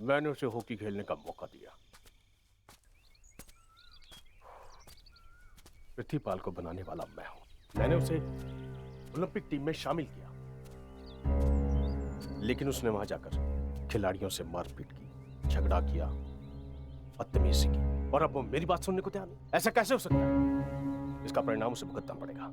मैंने उसे हॉकी खेलने का मौका दिया। पृथ्वीपाल को बनाने वाला मैं हूं। मैंने उसे ओलंपिक टीम में शामिल किया, लेकिन उसने वहां जाकर खिलाड़ियों से मारपीट की, झगड़ा किया, बदतमीजी की, और अब वो मेरी बात सुनने को तैयार नहीं। ऐसा कैसे हो सकता है? इसका परिणाम उसे भुगतना पड़ेगा।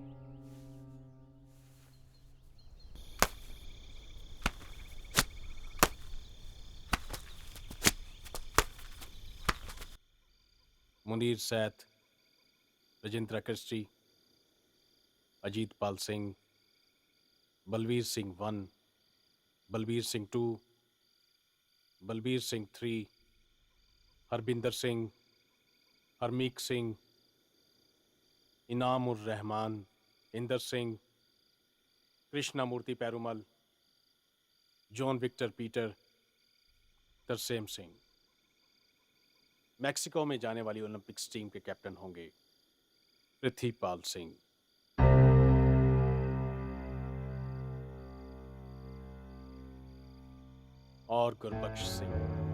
Munir Sait, Rajendra Christy, Ajit Pal Singh, Balbir Singh 1, Balbir Singh 2, Balbir Singh 3, Harbinder Singh, Harmik Singh, Inam ur Rahman, Inder Singh, Krishna Murthy Perumal, John Victor Peter Tarsem Singh. Mexico में जाने वाली ओलंपिक्स टीम के कैप्टन होंगे पृथ्वीपाल सिंह। और गुरबख्श सिंह।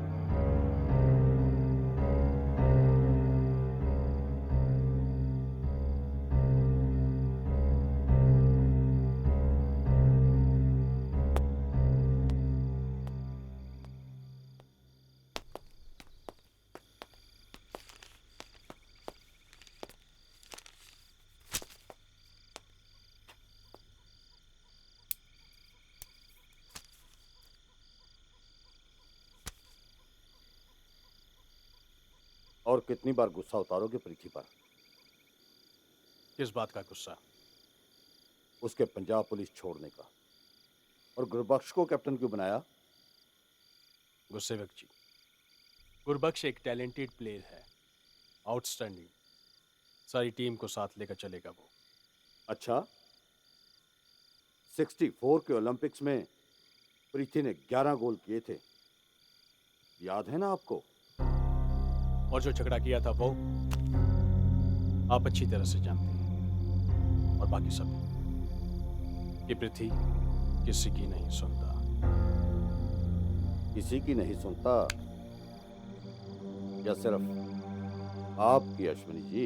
और कितनी बार गुस्सा उतारोगे पृथ्वी पर? किस बात का गुस्सा? उसके पंजाब पुलिस छोड़ने का। और गुरबख्श को कैप्टन क्यों बनाया? गुस्सेवक जी, गुरबख्श एक टैलेंटेड प्लेयर है, आउटस्टैंडिंग। सारी टीम को साथ लेकर चलेगा वो। अच्छा, 64 के ओलंपिक्स में पृथ्वी ने 11 गोल किए थे, याद है ना आपको? और जो झगड़ा किया था वो आप अच्छी तरह से जानते हैं, और बाकी सब कि पृथ्वी किसी की नहीं सुनता। किसी की नहीं सुनता या सिर्फ आपकी, अश्विनी जी?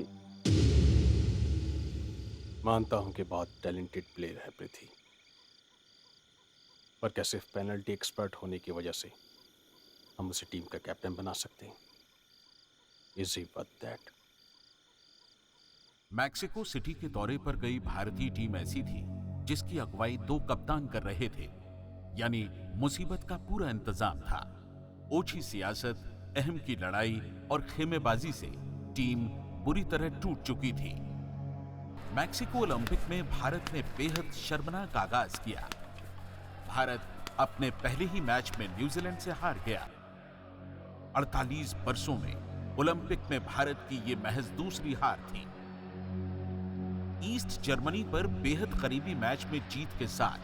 मानता हूं कि बहुत टैलेंटेड प्लेयर है पृथ्वी, पर क्या सिर्फ पेनल्टी एक्सपर्ट होने की वजह से हम उसे टीम का कैप्टन बना सकते हैं? Is he worth that? Mexico city के दौरे पर गई भारतीय टीम ऐसी थी जिसकी अगुवाई 2 कप्तान कर रहे थे, यानी मुसीबत का पूरा इंतजाम था। ओछी सियासत, अहम की लड़ाई और खेमेबाजी से टीम बुरी तरह टूट चुकी थी। मैक्सिको ओलंपिक में भारत ने बेहद शर्मनाक आगाज किया। भारत अपने पहले ही मैच में न्यूजीलैंड से हार गया। 48 वर्षों में ओलंपिक में भारत की ये महज दूसरी हार थी। ईस्ट जर्मनी पर बेहद करीबी मैच में जीत के साथ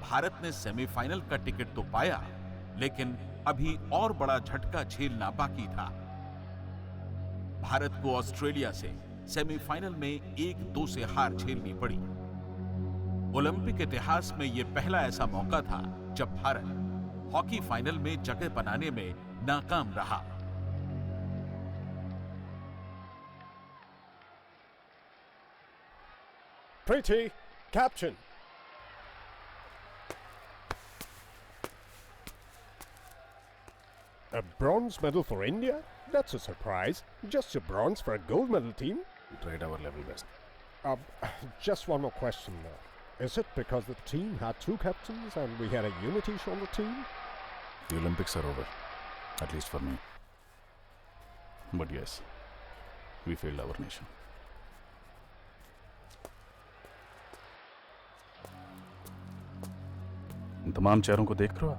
भारत ने सेमीफाइनल का टिकट तो पाया, लेकिन अभी और बड़ा झटका झेलना बाकी था। भारत को ऑस्ट्रेलिया से सेमीफाइनल में 1-2 से हार झेलनी पड़ी। ओलंपिक इतिहास में यह पहला ऐसा मौका था जब भारत हॉकी फाइनल में जगह बनाने में नाकाम रहा। Pretty, captain. A bronze medal for India? That's a surprise. Just a bronze for a gold medal team? We tried our level best. Just one more question though. Is it because the team had 2 captains and we had a unity on the team? The Olympics are over, at least for me. But yes, we failed our nation. इन तमाम चेहरों को देख रहे हो?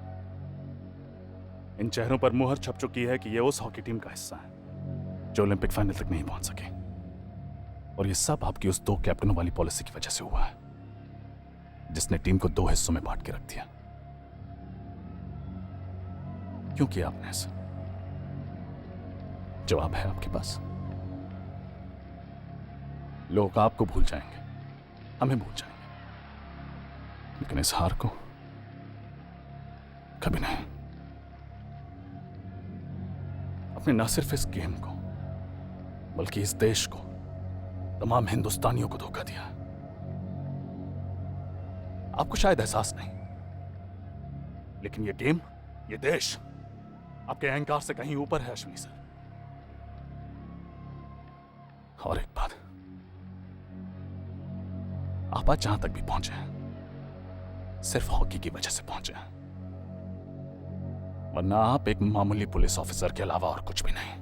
इन चेहरों पर मुहर छप चुकी है कि ये उस हॉकी टीम का हिस्सा है जो ओलंपिक फाइनल तक नहीं पहुंच सके। और ये सब आपकी उस 2 कैप्टनों वाली पॉलिसी की वजह से हुआ है, जिसने टीम को 2 हिस्सों में बांट के रख दिया। क्यों किया आपने ऐसा? जवाब है आपके पास। लोग आपको भूल जाएंगे, हमें भूल जाएंगे, लेकिन इस हार को कभी नहीं। आपने ना सिर्फ इस गेम को बल्कि इस देश को, तमाम हिंदुस्तानियों को धोखा दिया। आपको शायद एहसास नहीं, लेकिन ये गेम, ये देश आपके अहंकार से कहीं ऊपर है अश्विनी सर। और एक बात, आप आज जहां तक भी पहुंचे हैं सिर्फ हॉकी की वजह से पहुंचे हैं, वरना आप एक मामूली पुलिस ऑफिसर के अलावा और कुछ भी नहीं।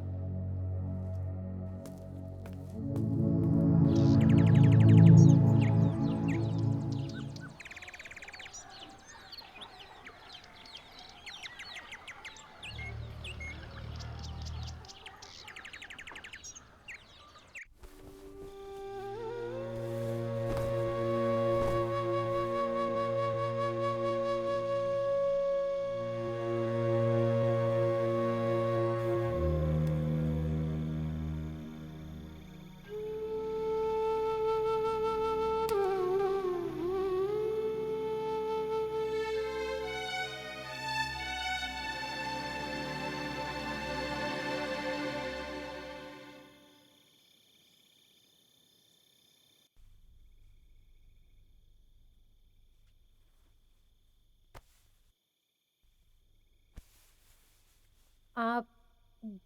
आप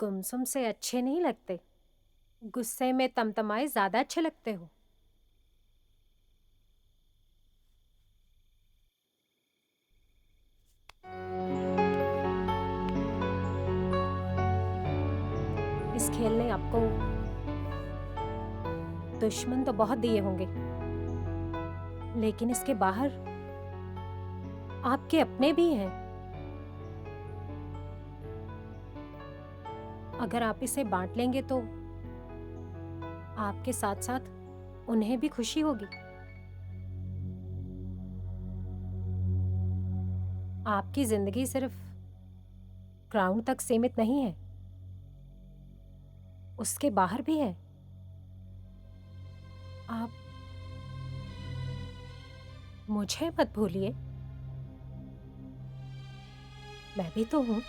गुमसुम से अच्छे नहीं लगते, गुस्से में तमतमाए ज्यादा अच्छे लगते हो। इस खेल ने आपको दुश्मन तो बहुत दिए होंगे, लेकिन इसके बाहर आपके अपने भी हैं। अगर आप इसे बांट लेंगे तो आपके साथ साथ उन्हें भी खुशी होगी। आपकी जिंदगी सिर्फ ग्राउंड तक सीमित नहीं है, उसके बाहर भी है। आप मुझे मत भूलिए, मैं भी तो हूं।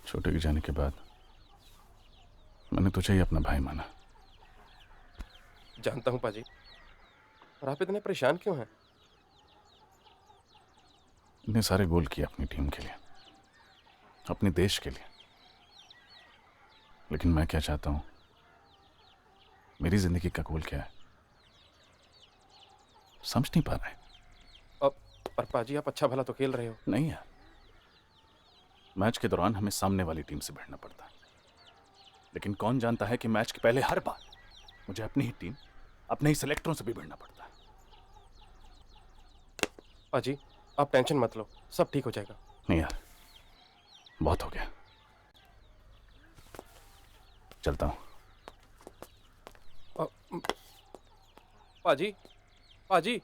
छोटे के जाने के बाद मैंने तुझे ही अपना भाई माना। जानता हूं पाजी, और आप इतने परेशान क्यों हैं? इतने सारे गोल किए अपनी टीम के लिए, अपने देश के लिए, लेकिन मैं क्या चाहता हूं, मेरी जिंदगी का गोल क्या है समझ नहीं पा रहा है। पर पाजी आप अच्छा भला तो खेल रहे हो। नहीं यार, मैच के दौरान हमें सामने वाली टीम से भिड़ना पड़ता है, लेकिन कौन जानता है कि मैच के पहले हर बार मुझे अपनी ही टीम, अपने ही सेलेक्टरों से भी भिड़ना पड़ता है। पाजी आप टेंशन मत लो, सब ठीक हो जाएगा। नहीं यार, बहुत हो गया, चलता हूं। पाजी पाजी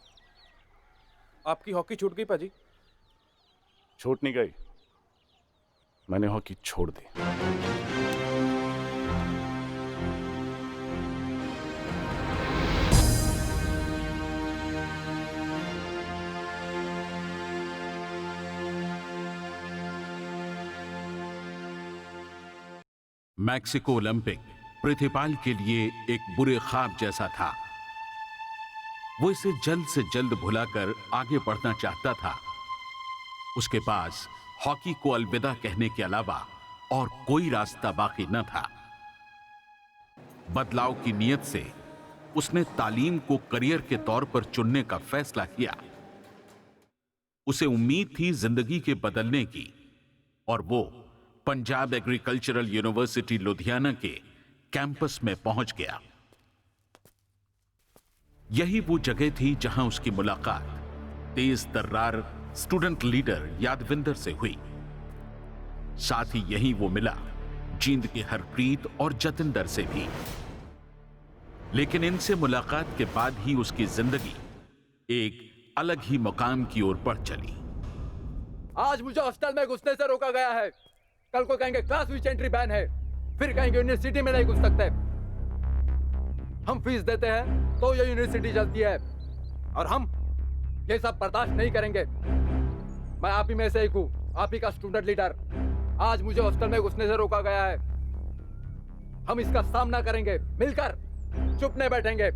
आपकी हॉकी छूट गई पाजी। छूट नहीं गई, मैंने हॉकी छोड़ दी। मैक्सिको ओलंपिक पृथ्वीपाल के लिए एक बुरे ख्वाब जैसा था। वो इसे जल्द से जल्द भुलाकर आगे बढ़ना चाहता था। उसके पास हॉकी को अलविदा कहने के अलावा और कोई रास्ता बाकी न था। बदलाव की नीयत से उसने तालीम को करियर के तौर पर चुनने का फैसला किया। उसे उम्मीद थी जिंदगी के बदलने की, और वो पंजाब एग्रीकल्चरल यूनिवर्सिटी लुधियाना के कैंपस में पहुंच गया। यही वो जगह थी जहां उसकी मुलाकात तेज तर्रार स्टूडेंट लीडर यादविंदर से हुई। साथ ही यहीं वो मिला जींद के हरप्रीत और जतिंदर से भी। लेकिन इनसे मुलाकात के बाद ही उसकी जिंदगी एक अलग ही मुकाम की ओर बढ़ चली। आज मुझे हॉस्टल में घुसने से रोका गया है, कल को कहेंगे क्लास विच एंट्री बैन है, फिर कहेंगे यूनिवर्सिटी में नहीं घुस सकते। हम फीस देते हैं तो ये यूनिवर्सिटी चलती है, और हम ये सब बर्दाश्त नहीं करेंगे। मैं आप ही में से एक हूँ, आप ही का स्टूडेंट लीडर। आज मुझे हॉस्टल में घुसने से रोका गया है, हम इसका सामना करेंगे मिलकर, चुप नहीं बैठेंगे।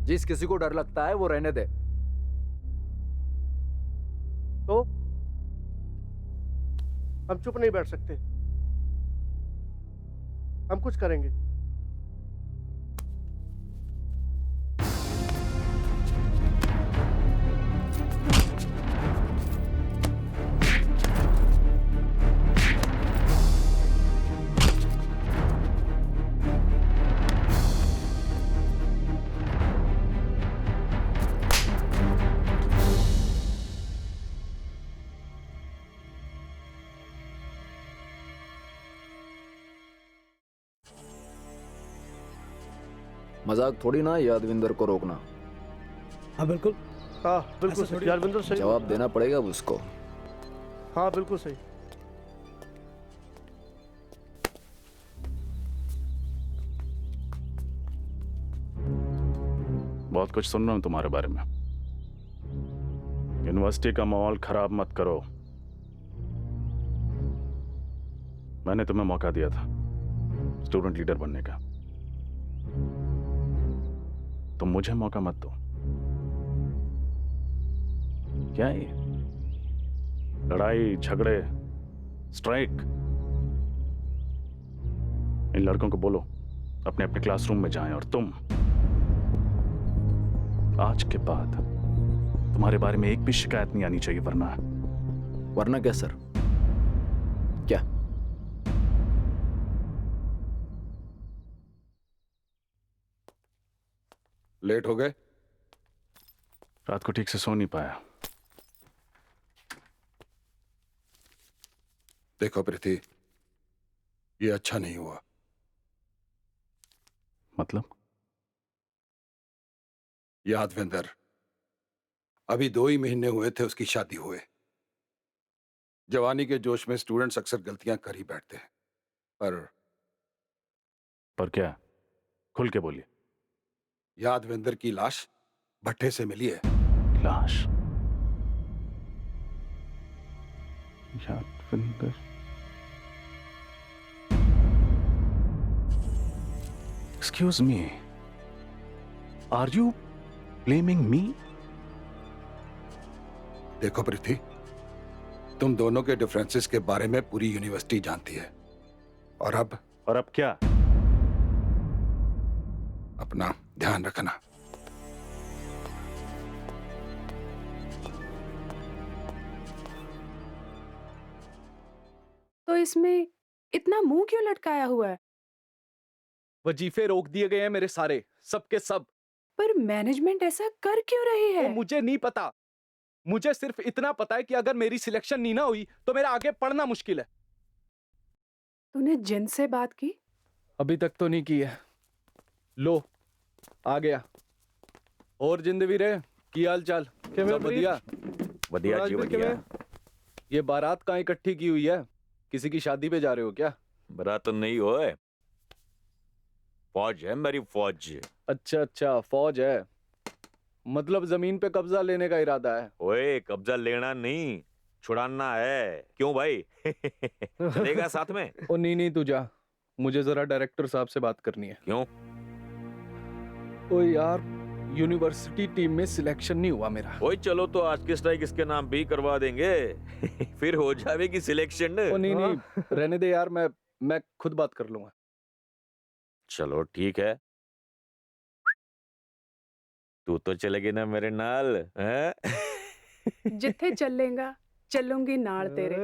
जिस किसी को डर लगता है वो रहने दे। तो हम चुप नहीं बैठ सकते, हम कुछ करेंगे। मजाक थोड़ी ना यादविंदर को रोकना। हाँ बिल्कुल, हाँ बिल्कुल सही, यादविंदर सही। जवाब देना पड़ेगा उसको। हाँ बिल्कुल सही। बहुत कुछ सुन रहा हूं तुम्हारे बारे में। यूनिवर्सिटी का माहौल खराब मत करो। मैंने तुम्हें मौका दिया था स्टूडेंट लीडर बनने का, तुम मुझे मौका मत दो। क्या है ये? लड़ाई झगड़े स्ट्राइक? इन लड़कों को बोलो अपने अपने क्लासरूम में जाएं, और तुम आज के बाद तुम्हारे बारे में एक भी शिकायत नहीं आनी चाहिए, वरना क्या सर? क्या? लेट हो गए? रात को ठीक से सो नहीं पाया। देखो प्रीति, ये अच्छा नहीं हुआ। मतलब? यादविंदर, अभी 2 ही महीने हुए थे उसकी शादी हुए। जवानी के जोश में स्टूडेंट्स अक्सर गलतियां कर ही बैठते हैं। पर क्या? खुल के बोलिए। यादविंदर की लाश भट्टे से मिली है। लाश? Yadvinder? Excuse me. Are you blaming me? देखो प्रीति, तुम दोनों के डिफरेंसेस के बारे में पूरी यूनिवर्सिटी जानती है। और अब क्या? अपना ध्यान रखना। तो इसमें इतना मुंह क्यों लटकाया हुआ है? वजीफे रोक दिए गए हैं मेरे सारे, सबके सब। पर मैनेजमेंट ऐसा कर क्यों रही है? तो मुझे नहीं पता। मुझे सिर्फ इतना पता है कि अगर मेरी सिलेक्शन नहीं ना हुई तो मेरा आगे पढ़ना मुश्किल है। तूने जिन से बात की? अभी तक तो नहीं की है। लो आ गया। और जिंदगी रे, की हाल चाल? सब बढ़िया? बढ़िया जी बढ़िया। ये बारात कहाँ इकट्ठी की हुई है? किसी की शादी पे जा रहे हो क्या? बारात तो नहीं हो, फौज है मेरी, फौज। अच्छा अच्छा, फौज है। मतलब जमीन पे कब्जा लेने का इरादा है? ओए, कब्जा लेना नहीं, छुड़ाना है। क्यों भाई? चलेगा साथ में? ओ नहीं नहीं, तू जा, मुझे जरा डायरेक्टर साहब से बात करनी है। क्यों? ओ यार, यूनिवर्सिटी टीम में सिलेक्शन नहीं हुआ मेरा। ओए चलो, तो आज के स्ट्राइक इसके नाम भी करवा देंगे। फिर हो जाएगी सिलेक्शन। ओ नहीं नहीं, रहने दे यार, मैं खुद बात कर लूंगा। चलो ठीक है, तू तो चलेगी ना मेरे नाल? जिथे चलेगा चलूंगी नाल तेरे।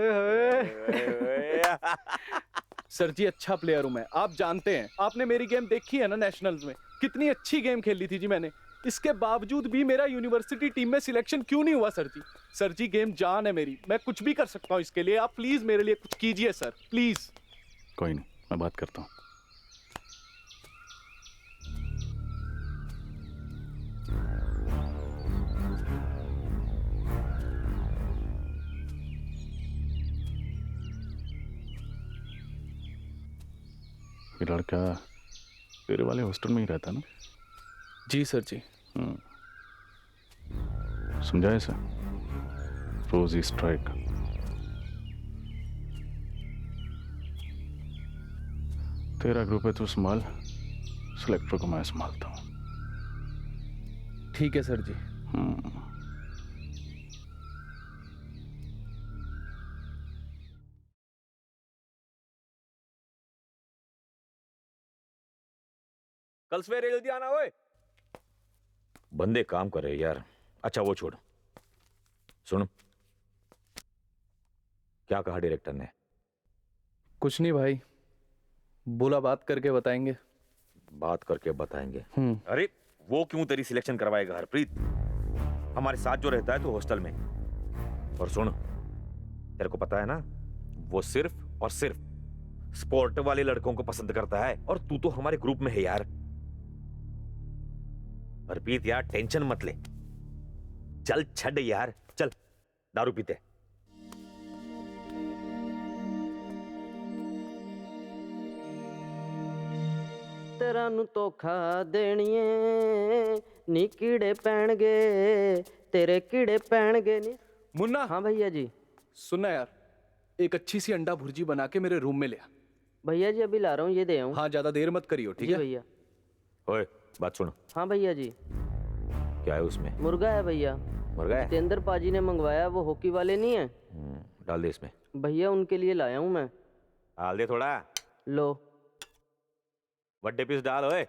सर जी, अच्छा प्लेयर हूं मैं, आप जानते हैं। आपने मेरी गेम देखी है ना नेशनल्स में, कितनी अच्छी गेम खेली थी जी मैंने। इसके बावजूद भी मेरा यूनिवर्सिटी टीम में सिलेक्शन क्यों नहीं हुआ सर जी? सर जी, गेम जान है मेरी, मैं कुछ भी कर सकता हूं इसके लिए। आप प्लीज मेरे लिए कुछ कीजिए सर, प्लीज। कोई नहीं, मैं बात करता हूं। ये लड़का तेरे वाले हॉस्टल में ही रहता ना? जी सर जी। समझाए सर, रोज ही स्ट्राइक। तेरा ग्रुप है, तू संभाल, सिलेक्टर को मैं संभालता हूँ। ठीक है सर जी। कल सवेरे जल्दी आना। ओए, बंदे काम कर रहे यार। अच्छा वो छोड़, सुन, क्या कहा डायरेक्टर ने? कुछ नहीं भाई, बोला बात करके बताएंगे। बात करके बताएंगे? अरे वो क्यों तेरी सिलेक्शन करवाएगा हरप्रीत? हमारे साथ जो रहता है तो हॉस्टल में। और सुन, तेरे को पता है ना, वो सिर्फ और सिर्फ स्पोर्ट वाले लड़कों को पसंद करता है, और तू तो हमारे ग्रुप में है यार। हरप्रीत यार, टेंशन मत ले, चल छड़ यार, चल दारू पीते। तेरा नु धोखा देणिए, नी कीड़े पैण गए, तेरे कीड़े पैण गए नी। मुन्ना। हाँ भैया जी। सुनना यार, एक अच्छी सी अंडा भुर्जी बना के मेरे रूम में ले आ। भैया जी अभी ला रहा हूँ, ये दे आऊँ। हाँ, ज्यादा देर मत करियो, ठीक जी है भैया। ओए, बात सुन। हाँ भैया जी। क्या है उसमें? मुर्गा है भैया। मुर्गा है? जितेंद्र पाजी ने मंगवाया, वो हॉकी वाले नहीं है? डाल दे इसमें। भैया उनके लिए लाया हूँ मैं। डाल दे थोड़ा। लो। बड्डे पीस डाल। ओए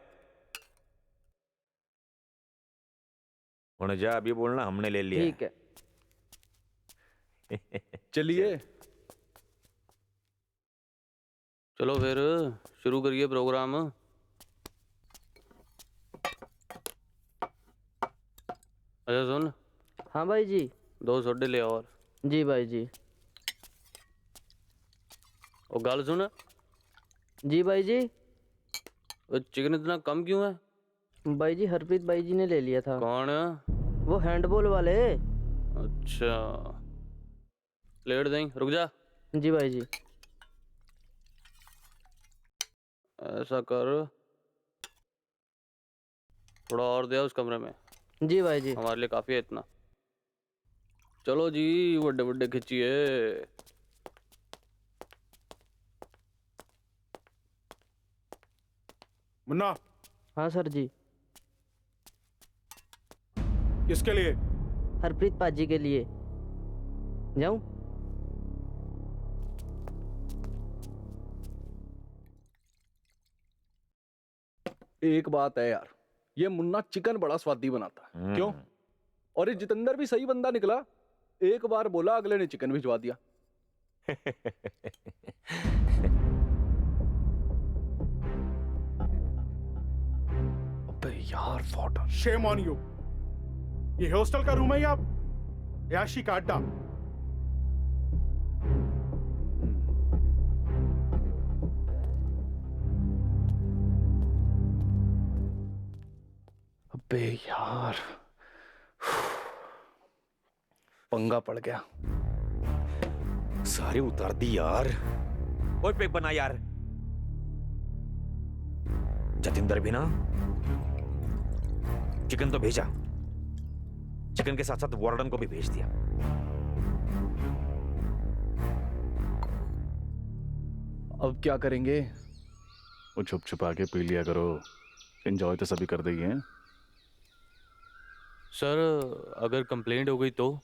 होने जा, अभी बोलना हमने ले लिया। ठीक है। चलिए चलो फिर शुरू करिए प्रोग्राम। अच्छा सुन। हाँ भाई जी। 2 सोडे ले और। जी भाई जी। और गाल सुन। जी भाई जी। चिकन इतना कम क्यों है? भाई जी हरप्रीत भाई जी ने ले लिया था। कौन? वो हैंडबॉल वाले। अच्छा प्लेट दें, रुक जा। जी भाई जी। ऐसा कर, थोड़ा और दे उस कमरे में। जी भाई जी। हमारे लिए काफी है इतना। चलो जी, बड़े बड़े खिंचिए। मुन्ना। हाँ सर जी। किसके लिए? हरप्रीत पाजी के लिए। जाऊं? एक बात है यार, ये मुन्ना चिकन बड़ा स्वादी बनाता है। क्यों? और ये जितेंद्र भी सही बंदा निकला। एक बार बोला, अगले ने चिकन भिजवा दिया। अबे यार वाटर, शेम ऑन यू। ये हॉस्टल का रूम है या याशी का अड्डा? अबे यार, पंगा पड़ गया। सारे उतार दी यार। ओए पैक बना यार। जतिंदर भी ना चिकन तो भेजा, चिकन के साथ साथ वार्डन को भी भेज दिया। अब क्या करेंगे? वो छुप छुपा के पी लिया करो, एंजॉय तो सभी कर देंगे हैं। सर अगर कंप्लेंट हो गई तो?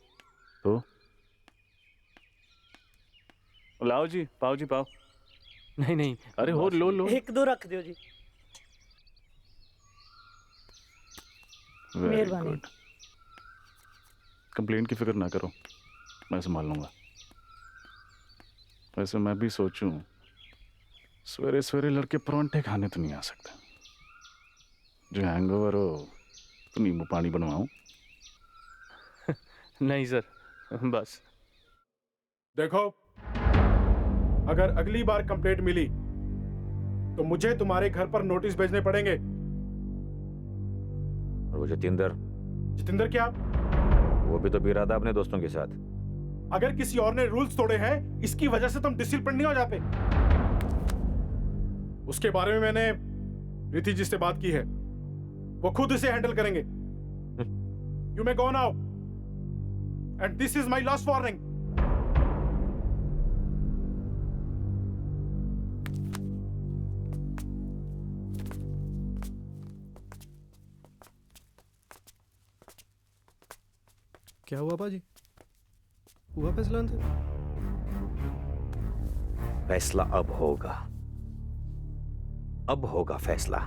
लाओ जी, पाओ जी पाओ। नहीं नहीं, अरे हो लो लो। 1-2 रख दो जी। मेहरबानी। कंप्लेंट की फिक्र ना करो, मैं संभाल लूंगा। वैसे मैं भी सोचूं, सवेरे सवेरे लड़के परोंठे खाने तो नहीं आ सकते। जो हैंगओवर हो तो नींबू पानी बनवाऊं? नहीं सर, बस। देखो, अगर अगली बार कंप्लेंट मिली तो मुझे तुम्हारे घर पर नोटिस भेजने पड़ेंगे। और वो जतिंदर? जितेंद्र क्या? वो भी तो पी रहा था अपने दोस्तों के साथ। अगर किसी और ने रूल्स तोड़े हैं, इसकी वजह से तुम डिसिप्लिन नहीं हो जाते। उसके बारे में मैंने रिति जी से बात की है, वो खुद इसे हैंडल करेंगे। You may go now and this is my last warning. क्या हुआ बाजी? हुआ फैसला अंतिम? फैसला अब होगा, अब होगा फैसला।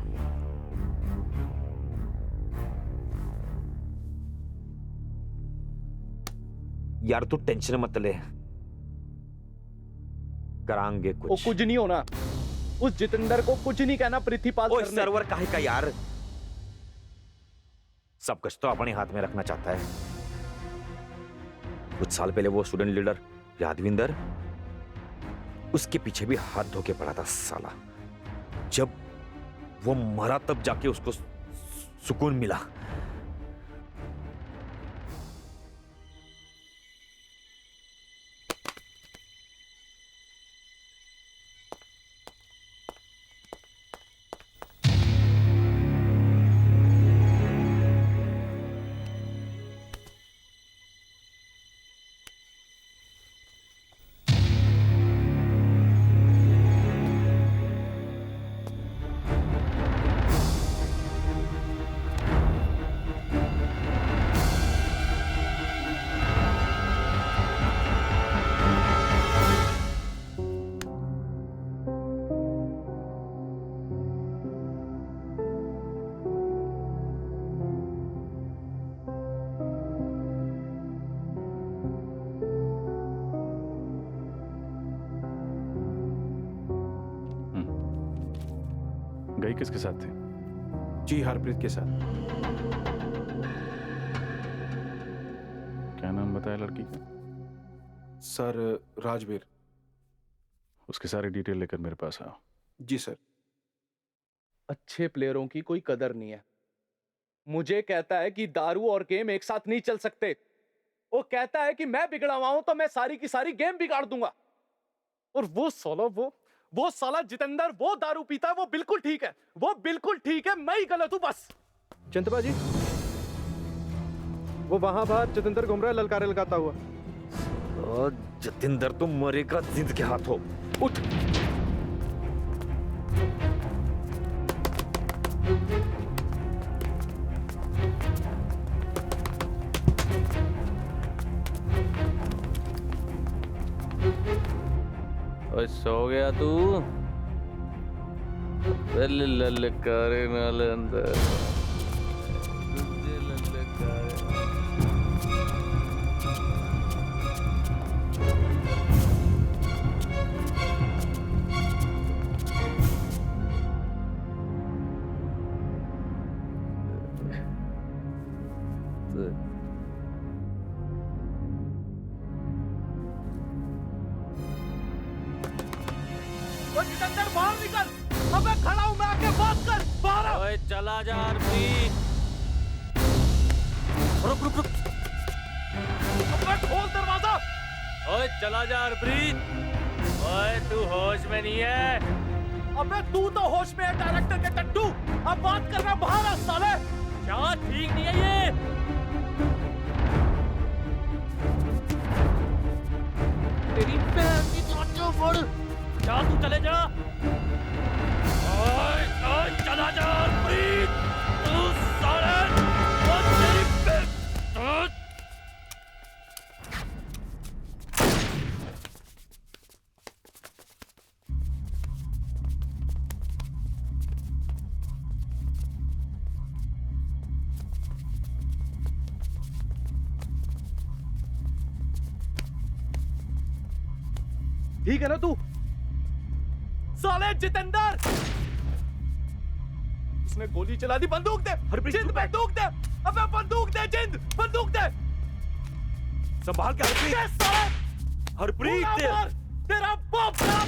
यार तू टेंशन मत ले, करांगे कुछ। वो कुछ नहीं होना। उस जितेंद्र को कुछ नहीं कहना प्रिथिपाल ओए करने। सर्वर काहे का यार? सब कुछ तो अपने हाथ में रखना चाहता है। कुछ साल पहले वो स्टूडेंट लीडर यादविंदर, उसके पीछे भी हाथ धो के पड़ा था साला। जब वो मरा तब जाके उसको सुकून मिला। गई किसके साथ थी? जी हरप्रीत के साथ। क्या नाम बताया लड़की का? सर राजवीर। उसकी सारी डिटेल लेकर मेरे पास आओ। जी सर। अच्छे प्लेयरों की कोई कदर नहीं है। मुझे कहता है कि दारू और गेम एक साथ नहीं चल सकते। वो कहता है कि मैं बिगड़ा हुआ हूं तो मैं सारी की सारी गेम बिगाड़ दूंगा। और वो साला जितेंद्र वो दारू पीता है, वो बिल्कुल ठीक है, वो बिल्कुल ठीक है, मैं ही गलत हूं बस। चंदबा जी, वो वहां बाहर जितेंद्र घूम रहा है ललकारे लगाता हुआ। जितेंद्र तो मरेगा जिंद के हाथों। उठ। ओए सो गया तू? पहले ललकारे नाल अंदर दूजे ललकारे। जितेंद्र बाहर निकल। अब मैं खड़ा हूं, मैं आके बात कर। बाहर आ। ओए चला जा हरप्रीत। रुक रुक रुक। अबे खोल दरवाजा। ओए चला जा हरप्रीत। ओए तू होश में नहीं है। अबे तू तो होश में है डायरेक्टर के टट्टू। अब बात करना, बाहर आ साले। क्या ठीक नहीं है ये? तेरी बहन की चोटियों फोड़। जा तू चले जा। ओए ओए चला जा हरप्रीत। तू साले वो तेरी बहन। ठीक है ना तू? साले जितेंद्र, उसने गोली चला दी। बंदूक दे जिंद, बंदूक दे। अबे बंदूक दे जिंद, बंदूक दे। संभाल के हरप्रीत। हरप्रीत तेरा बाप का।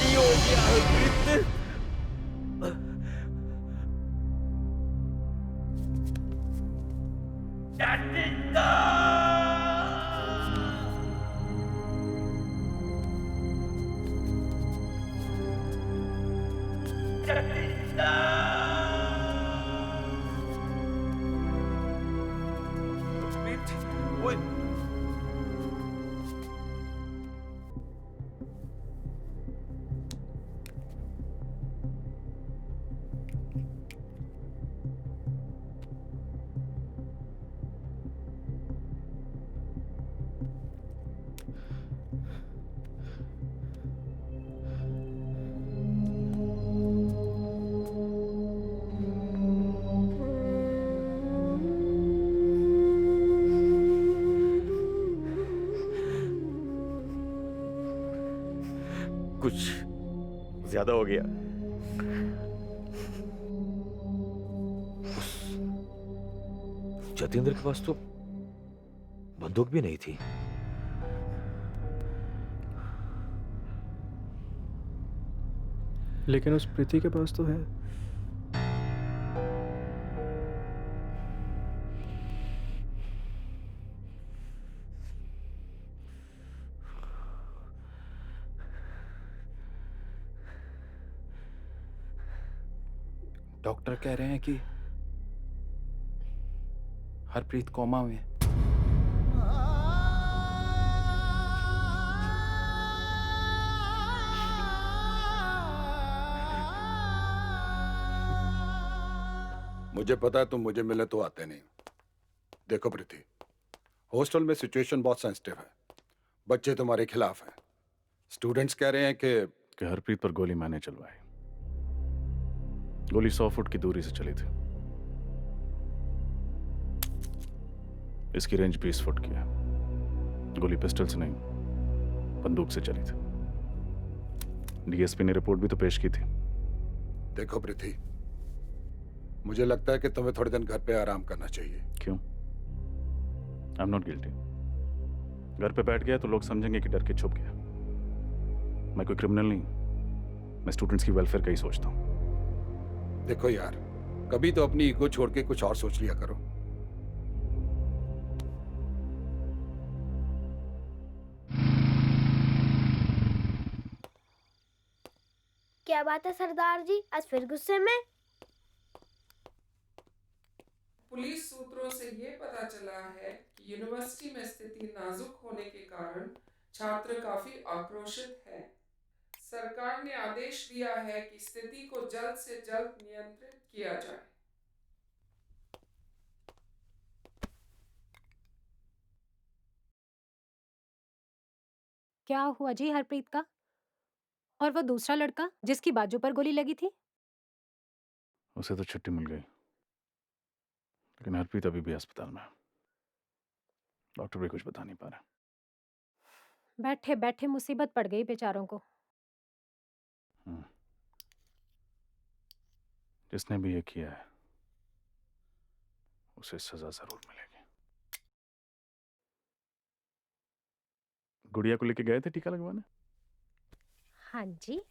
हो गया हरप्रीत। कुछ ज्यादा हो गया। उस जतेंद्र के पास तो बंदूक भी नहीं थी। लेकिन उस प्रीति के पास तो है। डॉक्टर कह रहे हैं कि हरप्रीत कोमा में है। मुझे पता है तुम मुझे मिलने तो आते नहीं। देखो प्रीति, हॉस्टल में सिचुएशन बहुत सेंसिटिव है। बच्चे तुम्हारे खिलाफ हैं। स्टूडेंट्स कह रहे हैं कि हरप्रीत पर गोली मैंने चलवाई। गोली 100 फुट की दूरी से चली थी। इसकी रेंज 20 फुट की है। गोली पिस्टल से नहीं, बंदूक से चली थी। डीएसपी ने रिपोर्ट भी तो पेश की थी। देखो प्रीति, मुझे लगता है कि तुम्हें थोड़े दिन घर पे आराम करना चाहिए। क्यों? I am not guilty. घर पे बैठ गया तो लोग समझेंगे कि डर के छुप गया। मैं कोई क्रिमिनल नहीं, मैं स्टूडेंट्स की वेलफेयर का ही सोचता हूँ। देखो यार, कभी तो अपनी ईगो छोड़ के कुछ और सोच लिया करो। क्या बात है सरदार जी, आज फिर गुस्से में? पुलिस सूत्रों से ये पता चला है कि यूनिवर्सिटी में स्थिति नाजुक होने के कारण छात्र काफी आक्रोशित हैं। सरकार ने आदेश दिया है कि स्थिति को जल्द से जल्द नियंत्रित किया जाए। क्या हुआ जी हरप्रीत का? और वो दूसरा लड़का जिसकी बाजू पर गोली लगी थी? उसे तो छुट्टी मिल गई, लेकिन हरप्रीत अभी भी अस्पताल में है। डॉक्टर भी कुछ बता नहीं पा रहा। बैठे बैठे मुसीबत पड़ गई बेचारों को। जिसने भी ये किया है उसे सजा जरूर मिलेगी। गुड़िया को लेके गए थे टीका लगवाने? हाँ जी,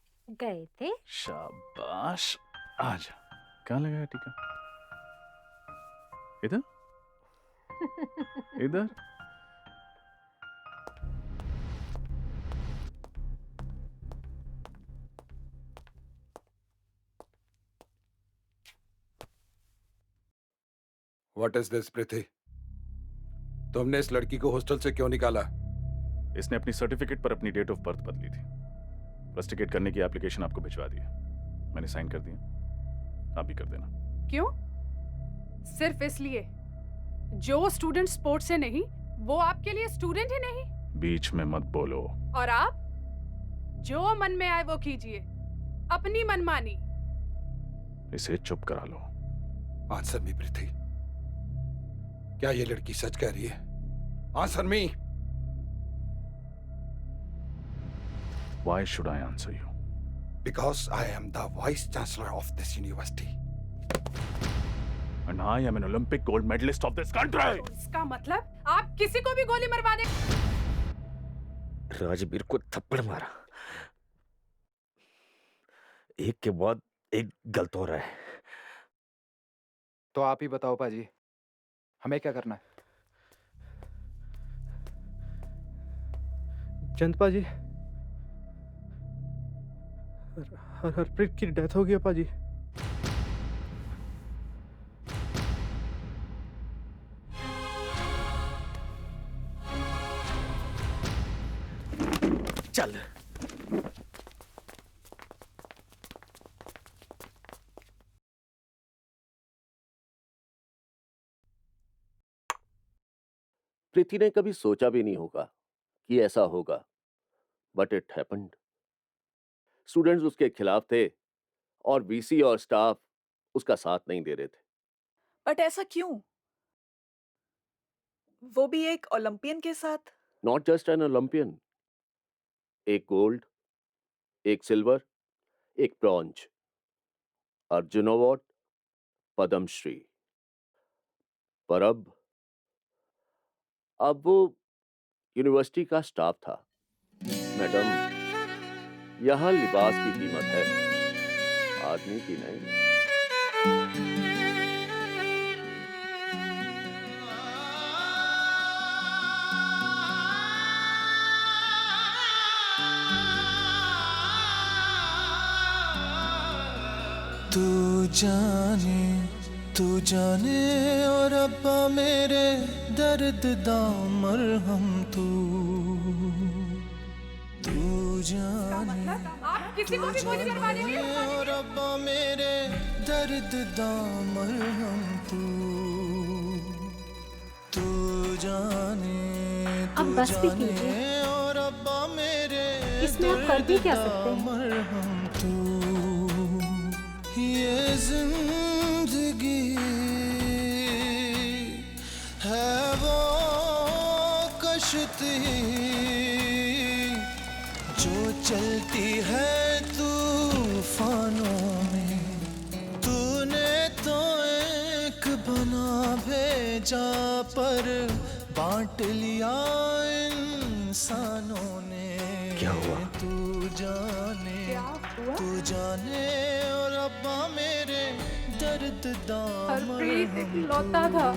गए थे। शाबाश, आजा। कहाँ लगाया टीका? इधर? इधर? What is this, प्रीति? तुमने इस लड़की को हॉस्टल से क्यों निकाला? इसने अपनी सर्टिफिकेट पर अपनी डेट ऑफ बर्थ बदली थी। इन्वेस्टिगेट करने की एप्लीकेशन आपको भिजवा दी है, मैंने साइन कर दिया, आप भी कर देना। क्यों? सिर्फ इसलिए जो स्टूडेंट स्पोर्ट से नहीं वो आपके लिए स्टूडेंट ही नहीं? बीच में मत बोलो। और आप जो मन में आए वो कीजिए, अपनी मनमानी। इसे चुप करा लो। आंसर मी प्रीति, क्या ये लड़की सच कह रही है? Answer me. Why should I answer you? Because I am the vice chancellor of this university. And I am an Olympic gold medalist of this country. इसका मतलब आप किसी को भी गोली मरवा दे? राजवीर को थप्पड़ मारा, एक के बाद एक गलत हो रहा है। तो आप ही बताओ पाजी, हमें क्या करना है? चंद पाजी, हरप्रीत की डेथ हो गई पाजी। चल। प्रीति ने कभी सोचा भी नहीं होगा कि ऐसा होगा, बट इट हैपेंड। स्टूडेंट्स उसके खिलाफ थे और वीसी और स्टाफ उसका साथ नहीं दे रहे थे। बट ऐसा क्यों? वो भी एक ओलंपियन के साथ। नॉट जस्ट एन ओलंपियन, एक गोल्ड, एक सिल्वर, एक ब्रॉन्ज, अर्जुन अवार्ड, पद्मश्री। पर अब वो यूनिवर्सिटी का स्टाफ था। मैडम, यहां लिबास की कीमत है, आदमी की नहीं। तू जाने और अब्बा मेरे दर्द दा मरहम तू जाने आप किसी को भी गोली मरवा देंगे? और अब्बा मेरे दर्द दर्द दामर हम तू जाने अब बस भी कीजिए। और अब्बा मेरे इसमें आप कर भी क्या सकते हैं? हम तू ये जिंदगी है वो कश्ती जो चलती है तूफानों में। तूने तो एक बना भेजा पर बांट लिया इंसानों ने। क्या हुआ? तू जाने और अब्बा मेरे दर्द दामन हरप्रीत एक लौता था।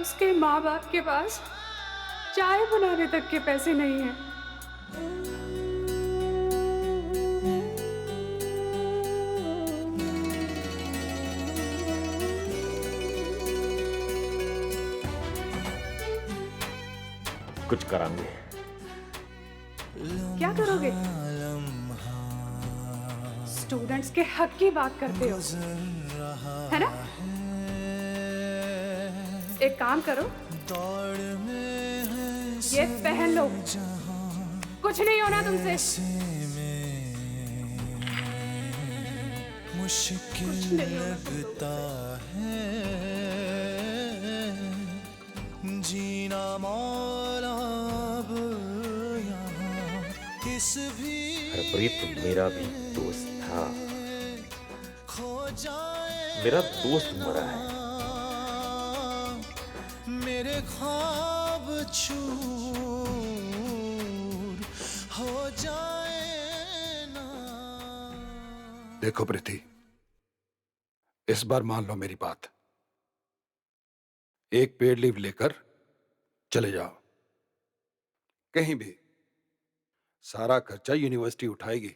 उसके माँ बाप के पास चाय बनाने तक के पैसे नहीं हैं। कुछ करांगे। क्या करोगे? स्टूडेंट्स के हक की बात करते हो, है ना? एक काम करो, ये पहन लो, कुछ नहीं होना तुमसे। मुश्किल लगता है जीना मौला अब यहाँ किस भी हरप्रीत मेरा भी दोस्त था, खो जाए मेरा दोस्त मरा है। मेरे ख्वाब चूर हो जाए ना। देखो प्रीति, इस बार मान लो मेरी बात। एक पेड लीव लेकर चले जाओ कहीं भी, सारा खर्चा यूनिवर्सिटी उठाएगी।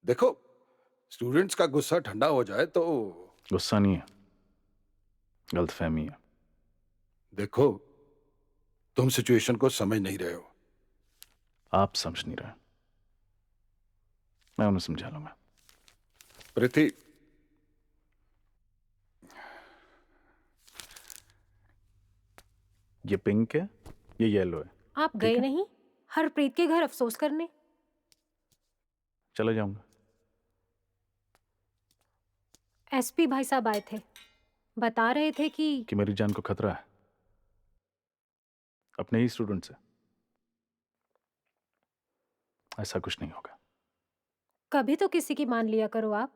देखो स्टूडेंट्स का गुस्सा ठंडा हो जाए तो। गुस्सा नहीं है, गलतफहमी है। देखो तुम सिचुएशन को समझ नहीं रहे हो। आप समझ नहीं रहे, मैं उन्हें समझा लूंगा। प्रीति, ये पिंक है, ये येलो है। आप गए नहीं हरप्रीत के घर अफसोस करने? चला जाऊंगा। एसपी भाई साहब आए थे, बता रहे थे कि मेरी जान को खतरा है अपने ही स्टूडेंट से। ऐसा कुछ नहीं होगा। कभी तो किसी की मान लिया करो आप।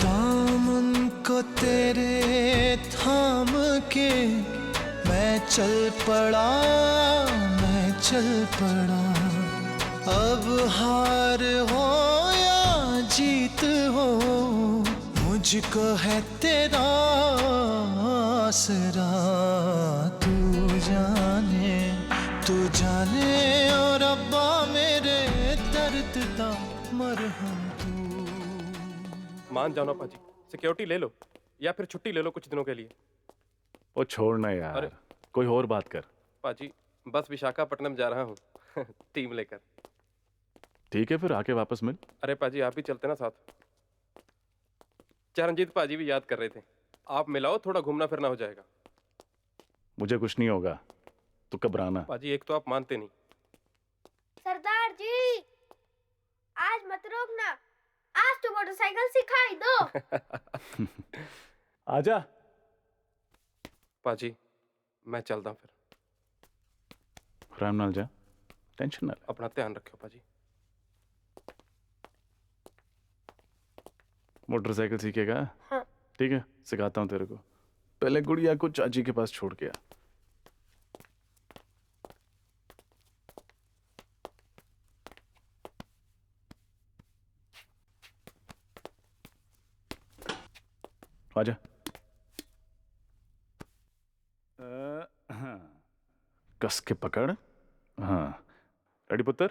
दामन को तेरे थाम के मैं चल पड़ा। अब हार हो या जीत हो मुझको है तेरा आसरा। तू जाने और अब्बा मेरे दर्द दा मरहम तू। मान जाओ ना पाजी, सिक्योरिटी ले लो या फिर छुट्टी ले लो कुछ दिनों के लिए। वो छोड़ना यार। अरे कोई और बात कर। पाजी बस विशाखापट्टनम जा रहा हूँ टीम लेकर। ठीक है फिर आके वापस मिल। अरे पाजी आप भी चलते ना साथ। चरणजीत पाजी भी याद कर रहे थे। आप मिलाओ, थोड़ा घूमना फिरना हो जाएगा। मुझे कुछ नहीं होगा, तू घबराना। पाजी एक तो आप मानते नहीं। सरदार जी आज मत रोकना, आज तो मोटरसाइकिल सिखाई दो। आजा। पाजी मैं चलता हूँ फिर। आराम नाल जा, टेंशन ना ले। अपना ध्यान रखियो पाजी। मोटरसाइकिल सीखेगा? हाँ। ठीक है, सिखाता हूँ तेरे को। पहले गुड़िया को चाची के पास छोड़ के आ। आजा। हाँ, कस के पकड़। हाँ, रेडी पुत्र?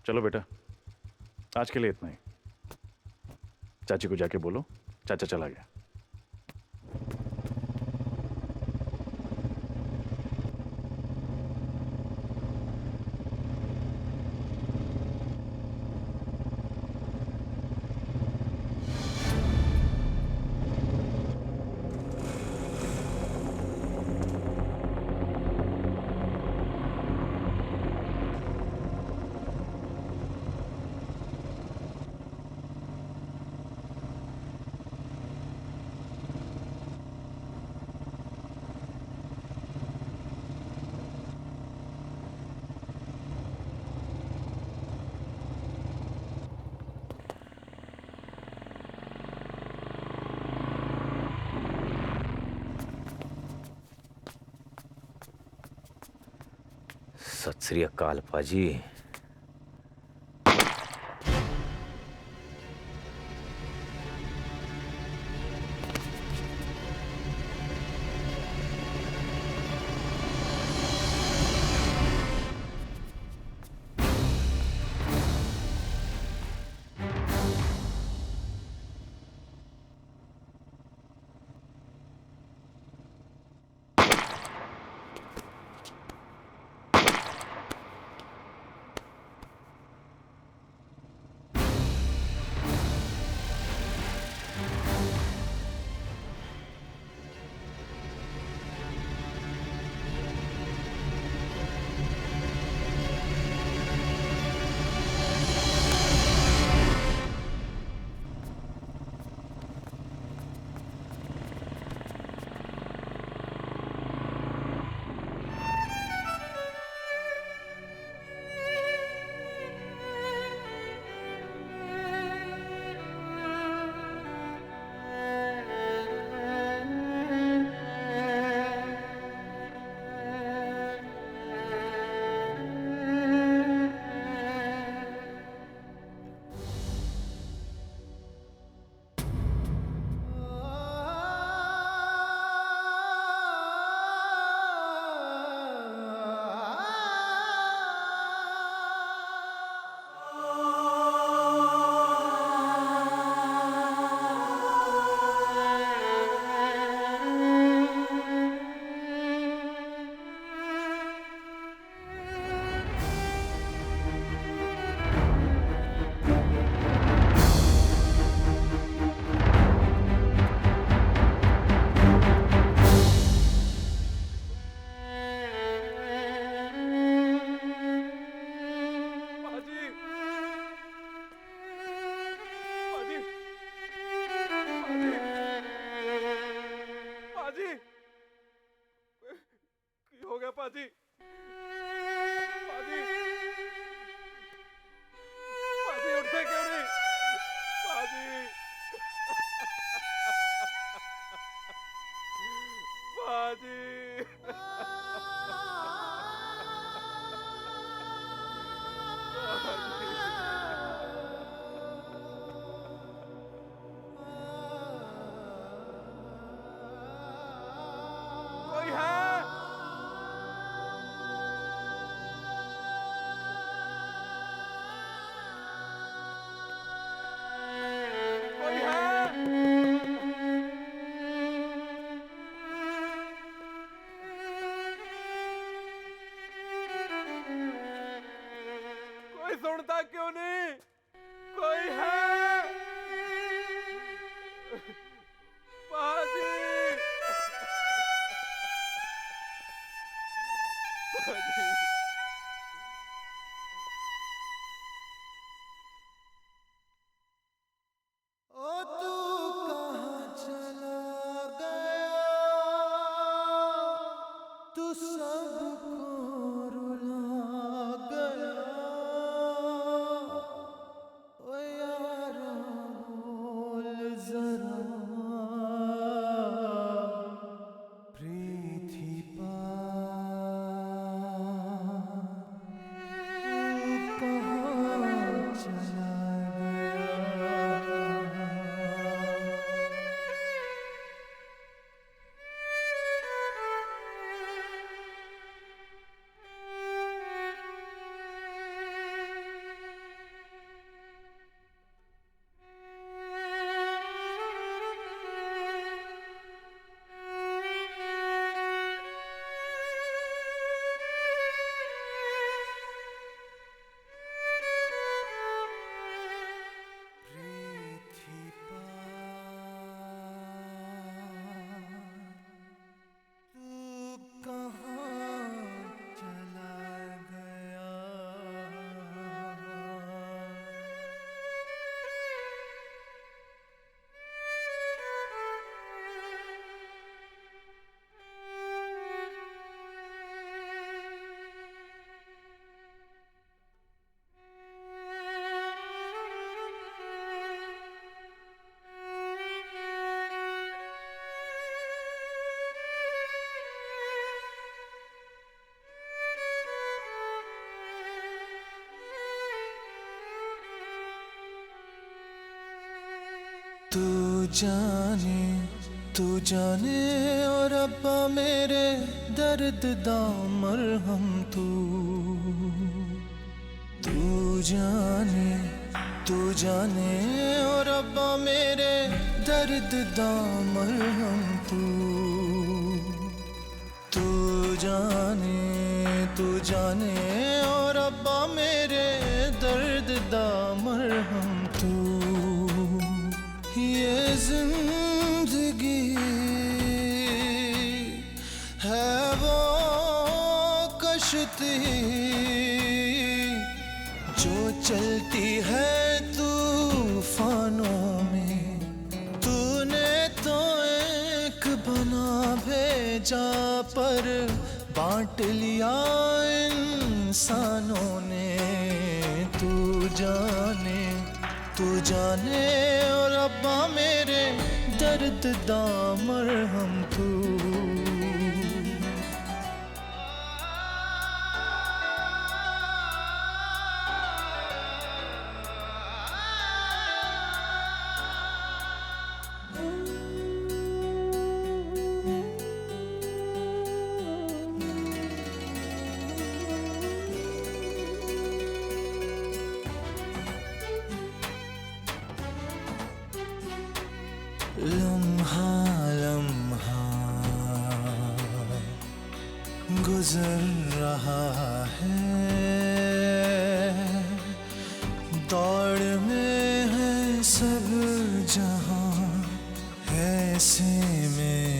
चलो बेटा, आज के लिए इतना ही। चाची को जाके बोलो चाचा चला गया। सत श्री अकाल पाजी। पाजी, पाजी, पाजी उठते क्यों नहीं? पाजी, पाजी, कोई है? सुनता क्यों नहीं? कोई है? पाजी, पाजी, ओ तू कहाँ चला गया? तू सबको रुला गया। तू जाने और अब्बा मेरे दर्द दा मरहम तू जाने और अब्बा मेरे दर्द दा मरहम तू जाने और अब्बा मेरे दर्द दा मरहम तू ये जिंदगी है वो कश्ती जो चलती है तूफानों में तूने तो एक बना भेजा पर बांट लिया इंसानों ने तू जाने और अब्बा मेरे दर्द दा मरहम तू लम्हा गुजर रहा है दौड़ में है सब जहां ऐसे में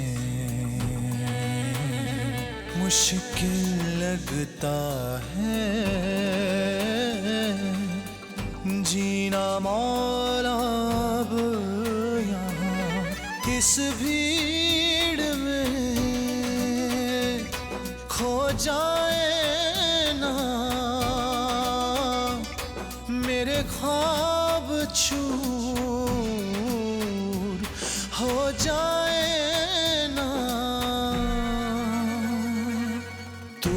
मुश्किल लगता है जीना मौला अब इस भीड़ में खो जाए ना मेरे ख्वाब चूर हो जाए ना तू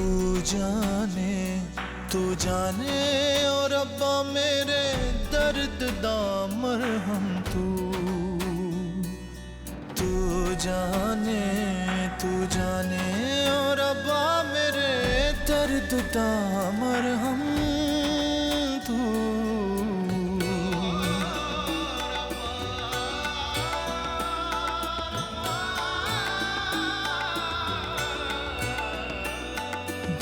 जाने और अब्बा मेरे दर्द दा मरहम तू जाने और अब्बा मेरे दर्द दा मरहम तू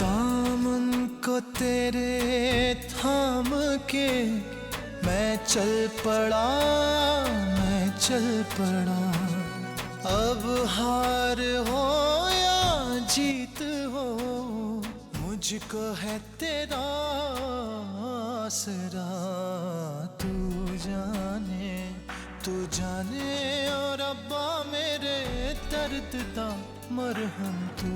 दामन को तेरे थाम के मैं चल पड़ा अब हार हो या जीत हो मुझको है तेरा आसरा तू जाने और अब्बा मेरे दर्द दा मरहम तू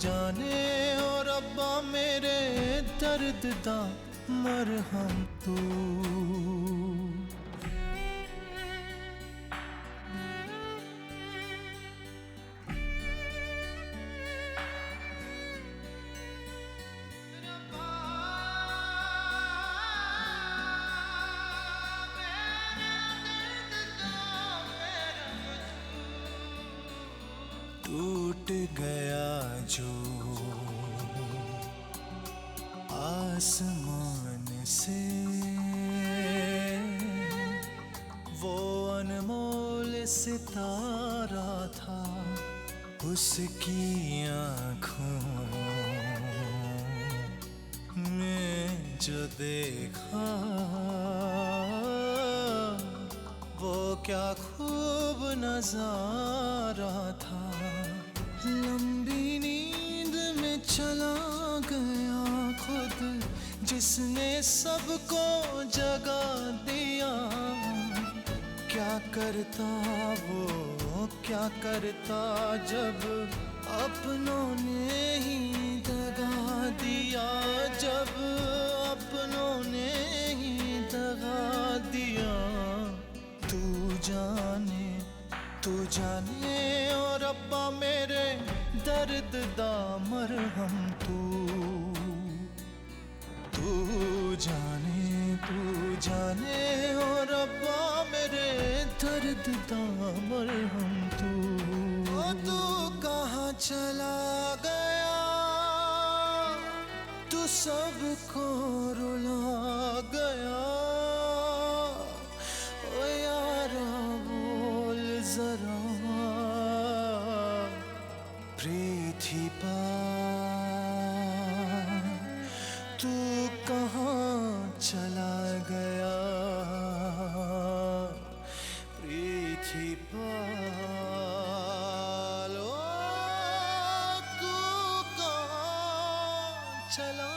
जाने और अब्बा मेरे दर्द दा मरहम तू टूट गया जो आसमान से वो अनमोल सितारा था उसकी आँखों में जो देखा वो क्या खूब नजारा था लंबी नींद में चला गया खुद जिसने सबको जगा दिया क्या करता जब अपनों ने ही दगा दिया तू जाने और अब्बा मेरे दर्द दा मरहम तू जाने और रब्बा मेरे दर्द दामर हम तू कहाँ चला गया, तू सबको रुला गया। ओ यारा बोल जरा प्रीति तू कहाँ चला गया प्रीति पालो, तू कहाँ चला